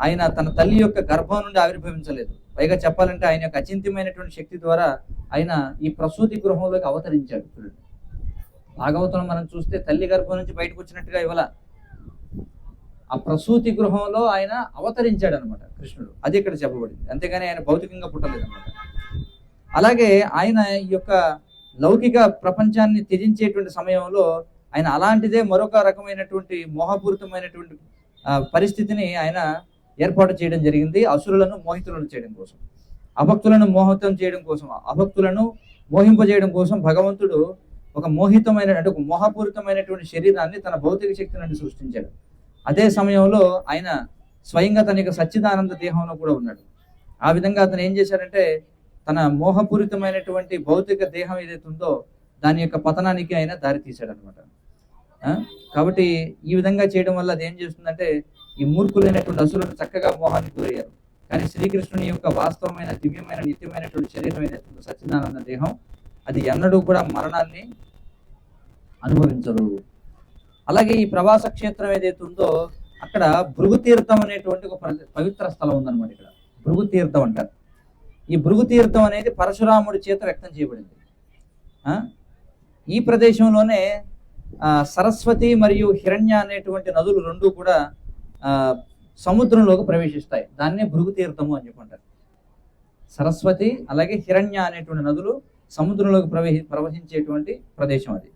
ఆయన తన తల్లి యొక్క గర్భం నుండి ఆవిర్భవించలేదు. పైగా చెప్పాలంటే ఆయన యొక్క అచింత్యమైనటువంటి శక్తి ద్వారా ఆయన ఈ ప్రసూతి గృహంలోకి అవతరించాడు. చూడండి, భాగవతం మనం చూస్తే తల్లి గర్భం నుంచి బయటకు వచ్చినట్టుగా ఇవాళ ఆ ప్రసూతి గృహంలో ఆయన అవతరించాడు అనమాట కృష్ణుడు. అది ఇక్కడ చెప్పబడింది, అంతేగాని ఆయన భౌతికంగా పుట్టలేదు అనమాట. అలాగే ఆయన ఈ యొక్క లౌకిక ప్రపంచాన్ని త్యజించేటువంటి సమయంలో ఆయన అలాంటిదే మరొక రకమైనటువంటి మోహపూరితమైనటువంటి పరిస్థితిని ఆయన ఏర్పాటు చేయడం జరిగింది, అసురులను మోహితులను చేయడం కోసం, అభక్తులను మోహితం చేయడం కోసం, అభక్తులను మోహింపజేయడం కోసం భగవంతుడు ఒక మోహితమైన అంటే ఒక మోహపూరితమైనటువంటి శరీరాన్ని తన భౌతిక శక్తి నుండి సృష్టించాడు. అదే సమయంలో ఆయన స్వయంగా తన యొక్క సచ్చిదానంద దేహంలో కూడా ఉన్నాడు. ఆ విధంగా అతను ఏం చేశాడంటే తన మోహపూరితమైనటువంటి భౌతిక దేహం ఏదైతే ఉందో దాని యొక్క పతనానికి ఆయన దారి తీశాడు అనమాట. కాబట్టి ఈ విధంగా చేయడం వల్ల అది ఏం చేస్తుందంటే ఈ మూర్ఖులైనటువంటి అసురులు చక్కగా మోహానికి గురయ్యారు. కానీ శ్రీకృష్ణుని యొక్క వాస్తవమైన దివ్యమైన నిత్యమైనటువంటి శరీరం ఏదైతే సచ్చిదానంద దేహం అది ఎన్నడూ కూడా మరణాన్ని అనుభవించరు. అలాగే ఈ ప్రవాస క్షేత్రం ఏదైతే ఉందో అక్కడ భృగుతీర్థం అనేటువంటి ఒక పవిత్ర స్థలం ఉందన్నమాట. ఇక్కడ భృగుతీర్థం అంటారు. ఈ భృగుతీర్థం అనేది పరశురాముడి చేత వ్యక్తం చేయబడింది. ఈ ప్రదేశంలోనే సరస్వతి మరియు హిరణ్య అనేటువంటి నదులు రెండు కూడా సముద్రంలోకి ప్రవేశిస్తాయి. దాన్నే భృగుతీర్థము అని చెప్పుకుంటారు. సరస్వతి అలాగే హిరణ్య అనేటువంటి నదులు సముద్రంలోకి ప్రవహించేటువంటి ప్రదేశం అది.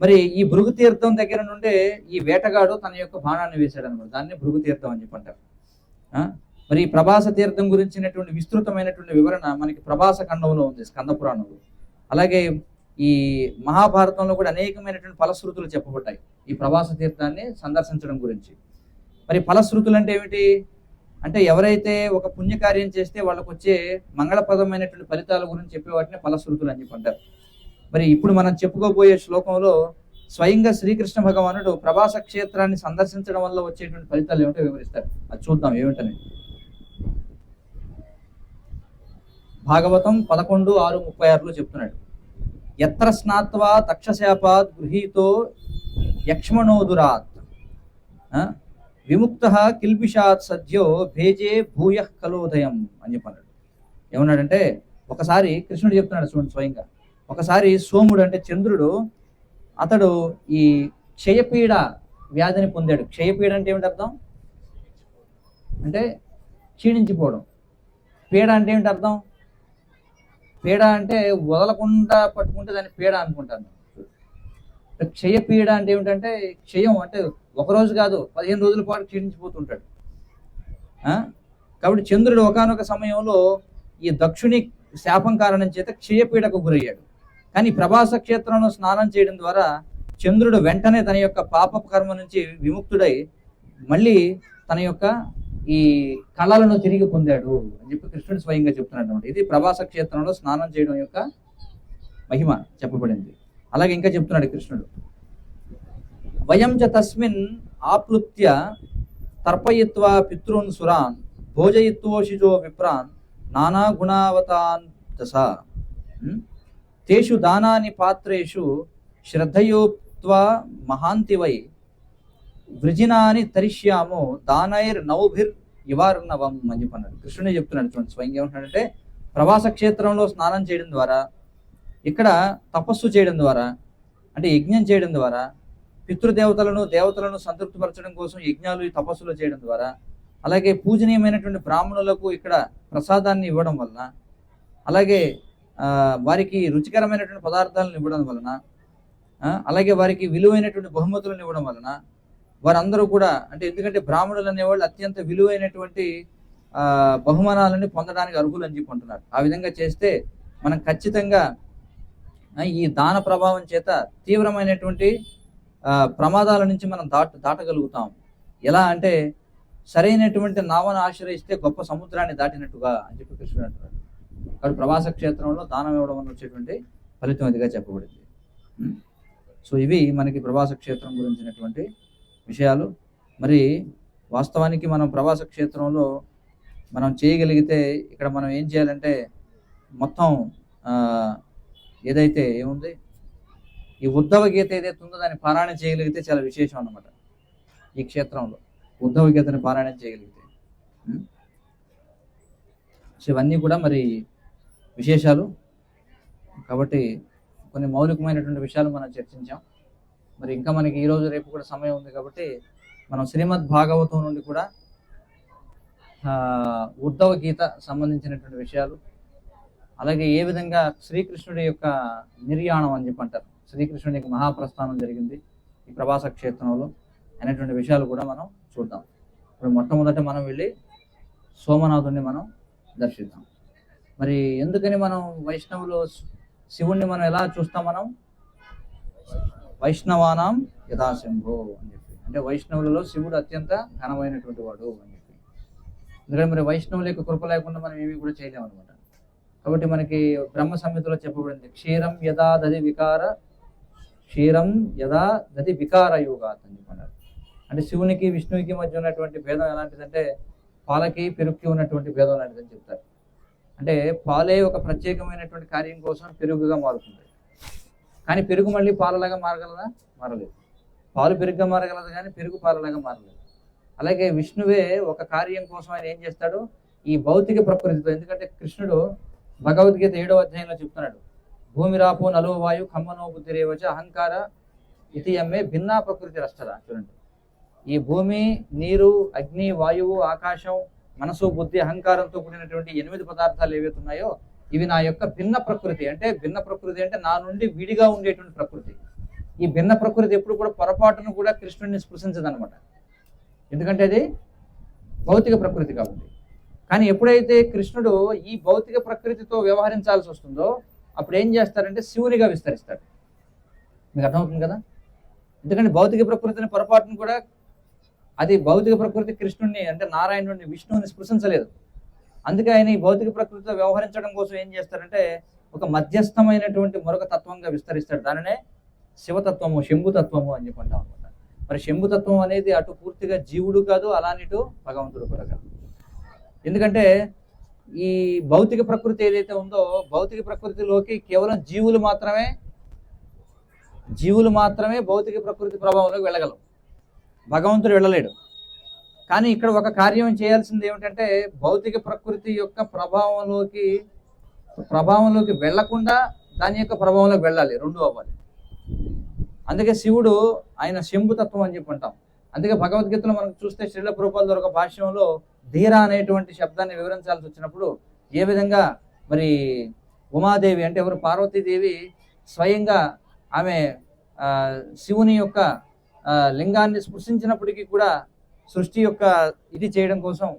మరి ఈ భృగుతీర్థం దగ్గర నుండే ఈ వేటగాడు తన యొక్క బాణాన్ని వేశాడు అనమాట. దాన్ని భృగుతీర్థం అని చెప్పంటారు. మరి ఈ ప్రభాస తీర్థం గురించినటువంటి విస్తృతమైనటువంటి వివరణ మనకి ప్రభాస ఖండంలో ఉంది, స్కంద పురాణంలో. అలాగే ఈ మహాభారతంలో కూడా అనేకమైనటువంటి ఫలశ్రుతులు చెప్పబడ్డాయి ఈ ప్రభాస తీర్థాన్ని సందర్శించడం గురించి. మరి ఫలశ్రుతులు అంటే ఏమిటి అంటే ఎవరైతే ఒక పుణ్యకార్యం చేస్తే వాళ్ళకు వచ్చే మంగళప్రదమైనటువంటి ఫలితాల గురించి చెప్పే వాటిని ఫలశ్రుతులు అని చెప్పంటారు. మరి ఇప్పుడు మనం చెప్పుకోబోయే శ్లోకంలో స్వయంగా శ్రీకృష్ణ భగవానుడు ప్రభాస క్షేత్రాన్ని సందర్శించడం వల్ల వచ్చేటువంటి ఫలితాలు ఏమిటో వివరిస్తారు. అది చూద్దాం ఏమిటని. భాగవతం 11:6-36 చెప్తున్నాడు. ఎత్ర స్నాత్వా తక్షశాపాత్ గృహీతో యక్ష్మణోదురాత్ విముక్త కిల్బిషాత్ సద్యో భేజే భూయ కలోదయం అని చెప్పన్నాడు. ఏమన్నాడంటే ఒకసారి కృష్ణుడు చెప్తున్నాడు చూడండి స్వయంగా. ఒకసారి సోముడు అంటే చంద్రుడు అతడు ఈ క్షయపీడ వ్యాధిని పొందాడు. క్షయపీడ అంటే ఏమిటి అర్థం అంటే క్షీణించిపోవడం. పీడ అంటే ఏమిటి అర్థం? పీడ అంటే వదలకుండా పట్టుకుంటే దాన్ని పీడ అనుకుంటాను. క్షయపీడ అంటే ఏమిటంటే క్షయం అంటే ఒకరోజు కాదు 15 రోజుల పాటు క్షీణించిపోతుంటాడు. కాబట్టి చంద్రుడు ఒకానొక సమయంలో ఈ దక్షుని శాపం కారణం చేత క్షయపీడకు గురయ్యాడు. కానీ ప్రభాస క్షేత్రంలో స్నానం చేయడం ద్వారా చంద్రుడు వెంటనే తన యొక్క పాప కర్మ నుంచి విముక్తుడై మళ్ళీ తన యొక్క ఈ కళలను తిరిగి పొందాడు అని చెప్పి కృష్ణుడు స్వయంగా చెప్తున్నాడు అనమాట. ఇది ప్రభాస క్షేత్రంలో స్నానం చేయడం యొక్క మహిమ చెప్పబడింది. అలాగే ఇంకా చెప్తున్నాడు కృష్ణుడు. వయం చ తస్మిన్ ఆప్లుత్య తర్పయిత్వా పితॄన్ సురాన్ భోజయిత్వోషిజో విప్రాన్ నానా గుణావతాన్ దశ తేషు దానాని పాత్రేషు శ్రద్ధయోక్త్వా మహాంతి వై వృజినాని తరిష్యాము దానైర్ నౌభిర్ ఇవార్ణవం అని చెప్పన్నాడు. కృష్ణుడే చెప్తున్నాడు చూడండి స్వయంగా. ఏమంటున్నాడంటే ప్రవాస క్షేత్రంలో స్నానం చేయడం ద్వారా, ఇక్కడ తపస్సు చేయడం ద్వారా అంటే యజ్ఞం చేయడం ద్వారా, దేవతలను సంతృప్తిపరచడం కోసం యజ్ఞాలు తపస్సులు చేయడం ద్వారా, అలాగే పూజనీయమైనటువంటి బ్రాహ్మణులకు ఇక్కడ ప్రసాదాన్ని ఇవ్వడం వలన, అలాగే వారికి రుచికరమైనటువంటి పదార్థాలను ఇవ్వడం వలన, అలాగే వారికి విలువైనటువంటి బహుమతులను ఇవ్వడం వలన వారందరూ కూడా అంటే ఎందుకంటే బ్రాహ్మణులు అనేవాళ్ళు అత్యంత విలువైనటువంటి బహుమానాలని పొందడానికి అర్హులు అని చెప్పుకుంటున్నారు. ఆ విధంగా చేస్తే మనం ఖచ్చితంగా ఈ దాన ప్రభావం చేత తీవ్రమైనటువంటి ప్రమాదాల నుంచి మనం దాటగలుగుతాం. ఎలా అంటే సరైనటువంటి నావను ఆశ్రయిస్తే గొప్ప సముద్రాన్ని దాటినట్టుగా అని చెప్పి కృష్ణుడు అంటున్నాడు. కాబట్టి ప్రవాస క్షేత్రంలో దానం ఇవ్వడం వల్ల వచ్చేటువంటి ఫలితం ఇదిగా చెప్పబడింది. సో ఇవి మనకి ప్రవాస క్షేత్రం గురించినటువంటి విషయాలు. మరి వాస్తవానికి మనం ప్రవాస క్షేత్రంలో మనం చేయగలిగితే ఇక్కడ మనం ఏం చేయాలంటే మొత్తం ఏదైతే ఏముంది ఈ ఉద్ధవ గీత ఏదైతే ఉందో దాన్ని పారాయణం చేయగలిగితే చాలా విశేషం అన్నమాట. ఈ క్షేత్రంలో ఉద్ధవ గీతని పారాయణం చేయగలిగితే సో ఇవన్నీ కూడా మరి విశేషాలు. కాబట్టి కొన్ని మౌలికమైనటువంటి విషయాలు మనం చర్చించాం. మరి ఇంకా మనకి ఈరోజు రేపు కూడా సమయం ఉంది కాబట్టి మనం శ్రీమద్ భాగవతం నుండి కూడా ఉద్ధవ గీత సంబంధించినటువంటి విషయాలు, అలాగే ఏ విధంగా శ్రీకృష్ణుడి యొక్క నిర్యాణం అని చెప్పి అంటారు, శ్రీకృష్ణుడి యొక్క మహాప్రస్థానం జరిగింది ఈ ప్రవాస క్షేత్రంలో. అనేటువంటి విషయాలు కూడా మనం చూద్దాం. ఇప్పుడు మొట్టమొదట మనం వెళ్ళి సోమనాథుడిని మనం దర్శిద్దాం. మరి ఎందుకని మనం వైష్ణవులు శివుణ్ణి మనం ఎలా చూస్తాం? మనం వైష్ణవానాం యథాశంభో అని చెప్పి, అంటే వైష్ణవులలో శివుడు అత్యంత ఘనమైనటువంటి వాడు అని చెప్పి. ఎందుకంటే మరి వైష్ణవుల యొక్క కృప లేకుండా మనం ఏమీ కూడా చేయలేము అనమాట. కాబట్టి మనకి బ్రహ్మ సంహితలో చెప్పబడింది, క్షీరం యదా దది వికార యోగాత్ అని చెప్పన్నారు. అంటే శివునికి విష్ణువుకి మధ్య ఉన్నటువంటి భేదం ఎలాంటిదంటే పాలకి పెరుగుకి ఉన్నటువంటి భేదం లాంటిదని చెప్తారు. అంటే పాలే ఒక ప్రత్యేకమైనటువంటి కార్యం కోసం పెరుగుగా మారుతుంది, కానీ పెరుగు మళ్ళీ పాలలాగా మారగలదా? మారలేదు. పాలు పెరుగుగా మారగలదు, కానీ పెరుగు పాలలాగా మారలేదు. అలాగే విష్ణువే ఒక కార్యం కోసం ఆయన ఏం చేస్తాడు, ఈ భౌతిక ప్రకృతితో, ఎందుకంటే కృష్ణుడు భగవద్గీత 7వ అధ్యాయంలో చెప్తున్నాడు, భూమిరాపో నలో వాయు ఖమ్మనో బుద్ధిరేవచ అహంకార ఇతి అమ్మే భిన్నా ప్రకృతి రష్టద. చూడండి, ఈ భూమి, నీరు, అగ్ని, వాయువు, ఆకాశం, మనసు, బుద్ధి, అహంకారంతో కూడినటువంటి 8 పదార్థాలు ఏవైతే ఉన్నాయో ఇవి నా యొక్క భిన్న ప్రకృతి. అంటే భిన్న ప్రకృతి అంటే నా నుండి విడిగా ఉండేటువంటి ప్రకృతి. ఈ భిన్న ప్రకృతి ఎప్పుడు కూడా పొరపాటును కూడా కృష్ణుడిని స్పృశించదనమాట, ఎందుకంటే అది భౌతిక ప్రకృతి కాబట్టి. కానీ ఎప్పుడైతే కృష్ణుడు ఈ భౌతిక ప్రకృతితో వ్యవహరించాల్సి వస్తుందో అప్పుడు ఏం చేస్తారంటే శివునిగా విస్తరిస్తాడు. మీకు అర్థమవుతుంది కదా? ఎందుకంటే భౌతిక ప్రకృతిని పొరపాటును కూడా, అది భౌతిక ప్రకృతి కృష్ణుడిని అంటే నారాయణుడిని విష్ణువుని స్పృశించలేదు. అందుకే ఆయన ఈ భౌతిక ప్రకృతితో వ్యవహరించడం కోసం ఏం చేస్తారంటే ఒక మధ్యస్థమైనటువంటి మరొక తత్వంగా విస్తరిస్తాడు. దానినే శివతత్వము, శంభుతత్వము అని చెప్పి అంటాం అనమాట. మరి శంభుతత్వం అనేది అటు పూర్తిగా జీవుడు కాదు, అలానిటు భగవంతుడు కూడా కాదు. ఎందుకంటే ఈ భౌతిక ప్రకృతి ఏదైతే ఉందో భౌతిక ప్రకృతిలోకి కేవలం జీవులు మాత్రమే భౌతిక ప్రకృతి ప్రభావంలోకి వెళ్ళగలవు, భగవంతుడు వెళ్ళలేడు. కానీ ఇక్కడ ఒక కార్యం చేయాల్సింది ఏమిటంటే భౌతిక ప్రకృతి యొక్క ప్రభావంలోకి వెళ్లకుండా దాని యొక్క ప్రభావంలోకి వెళ్ళాలి, రెండు అవ్వాలి. అందుకే శివుడు ఆయన శంభుతత్వం అని చెప్పి అంటాం. అందుకే భగవద్గీతలో మనం చూస్తే శ్రీల ప్రభుపాదుల వారి ఒక భాష్యంలో ధీర అనేటువంటి శబ్దాన్ని వివరించాల్సి వచ్చినప్పుడు ఏ విధంగా మరి ఉమాదేవి అంటే ఎవరు, పార్వతీదేవి స్వయంగా ఆమె శివుని యొక్క లింగాన్ని స్పృశించినప్పటికీ కూడా సృష్టి యొక్క ఇది చేయడం కోసం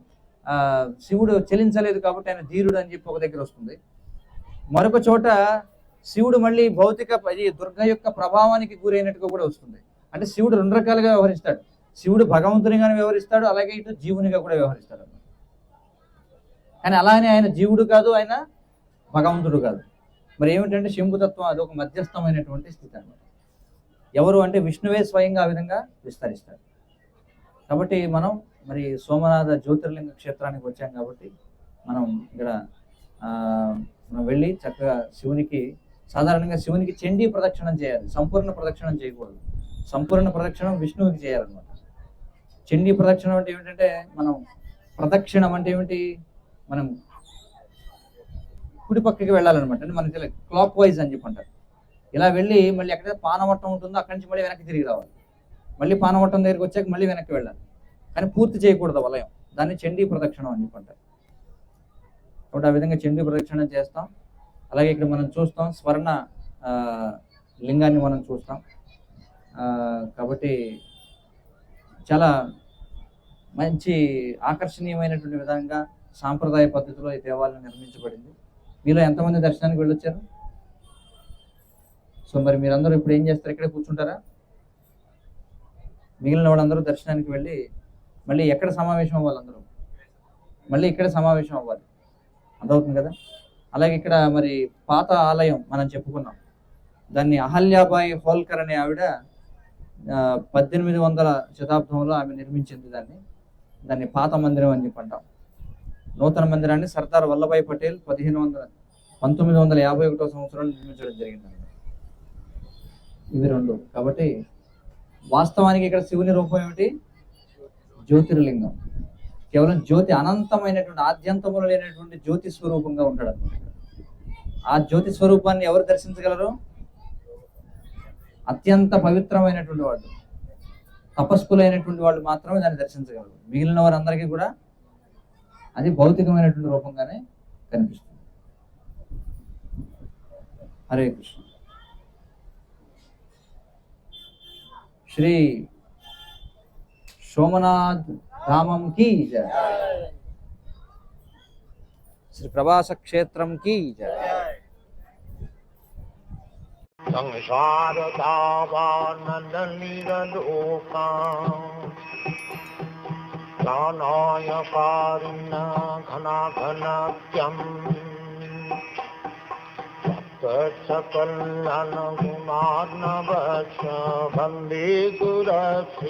శివుడు చెలించలేదు కాబట్టి ఆయన ధీరుడు అని చెప్పి ఒక దగ్గర వస్తుంది. మరొక చోట శివుడు మళ్ళీ భౌతిక దుర్గ యొక్క ప్రభావానికి గురైనట్టుగా కూడా వస్తుంది. అంటే శివుడు 2 రకాలుగా వ్యవహరిస్తాడు. శివుడు భగవంతునిగానే వ్యవహరిస్తాడు, అలాగే ఇటు జీవునిగా కూడా వ్యవహరిస్తాడు. కానీ అలానే ఆయన జీవుడు కాదు, ఆయన భగవంతుడు కాదు. మరి ఏమిటంటే శంభుతత్వం అది ఒక మధ్యస్థమైనటువంటి స్థితి అన్నమాట. ఎవరు అంటే విష్ణువే స్వయంగా ఆ విధంగా విస్తరిస్తాడు. కాబట్టి మనం మరి సోమనాథ జ్యోతిర్లింగ క్షేత్రానికి వచ్చాం కాబట్టి మనం ఇక్కడ మనం వెళ్ళి చక్కగా శివునికి, సాధారణంగా శివునికి చండీ ప్రదక్షిణం చేయాలి, సంపూర్ణ ప్రదక్షిణం చేయకూడదు. సంపూర్ణ ప్రదక్షిణం విష్ణువుకి చేయాలన్నమాట. చండీ ప్రదక్షిణం అంటే ఏమిటంటే మనం ప్రదక్షిణం అంటే ఏమిటి, మనం కుడి పక్కకి వెళ్ళాలన్నమాట. అంటే మనకి క్లాక్ వైజ్ అని చెప్పి అంటారు. ఇలా వెళ్ళి మళ్ళీ ఎక్కడైతే పానవట్టం ఉంటుందో అక్కడి నుంచి మళ్ళీ వెనక్కి తిరిగి రావాలి. మళ్ళీ పానవట్టం దగ్గరికి వచ్చాక మళ్ళీ వెనక్కి వెళ్ళాలి, కానీ పూర్తి చేయకూడదు వలయం. దాన్ని చండీ ప్రదక్షిణం అని చెప్పి అంటారు. కాబట్టి ఆ విధంగా చండీ ప్రదక్షిణం చేస్తాం. అలాగే ఇక్కడ మనం చూస్తాం స్వర్ణ లింగాన్ని మనం చూస్తాం. కాబట్టి చాలా మంచి ఆకర్షణీయమైనటువంటి విధంగా సాంప్రదాయ పద్ధతిలో ఈ దేవాలయం నిర్మించబడింది. మీలో ఎంతమంది దర్శనానికి వెళ్ళొచ్చారు? సో మరి మీరందరూ ఇప్పుడు ఏం చేస్తారు? ఇక్కడే కూర్చుంటారా? మిగిలిన వాళ్ళందరూ దర్శనానికి వెళ్ళి మళ్ళీ ఎక్కడ సమావేశం అవ్వాలి? అందరూ మళ్ళీ ఇక్కడ సమావేశం అవ్వాలి. అర్థమవుతుంది కదా? అలాగే ఇక్కడ మరి పాత ఆలయం మనం చెప్పుకున్నాం, దాన్ని అహల్యాబాయి హోల్కర్ అనే ఆవిడ 1800 శతాబ్దంలో ఆమె నిర్మించింది. దాన్ని పాత మందిరం అని చెప్పి అంటాం. నూతన మందిరాన్ని సర్దార్ వల్లభాయ్ పటేల్ 1951 సంవత్సరంలో నిర్మించడం జరిగింది. ఇవి 2. కాబట్టి వాస్తవానికి ఇక్కడ శివుని రూపం ఏమిటి? జ్యోతిర్లింగం. కేవలం జ్యోతి, అనంతమైనటువంటి ఆద్యంతములు లేనటువంటి జ్యోతి స్వరూపంగా ఉంటాడు అనమాట. ఆ జ్యోతి స్వరూపాన్ని ఎవరు దర్శించగలరు? అత్యంత పవిత్రమైనటువంటి వాళ్ళు, తపస్సులైనటువంటి వాళ్ళు మాత్రమే దాన్ని దర్శించగలరు. మిగిలిన వారందరికీ కూడా అది భౌతికమైనటువంటి రూపంగానే కనిపిస్తుంది. హరే కృష్ణ. శ్రీ సోమనాథ్ ధామం కీ జయ, శ్రీ ప్రభాస క్షేత్రం కీ జయ. संसार दावानलिलोका ज्ञानाय कारुण्य घनाघनत्यम् सकलनगुणार्णवस्य वन्दे गुरश्रीचरणारविन्दम्.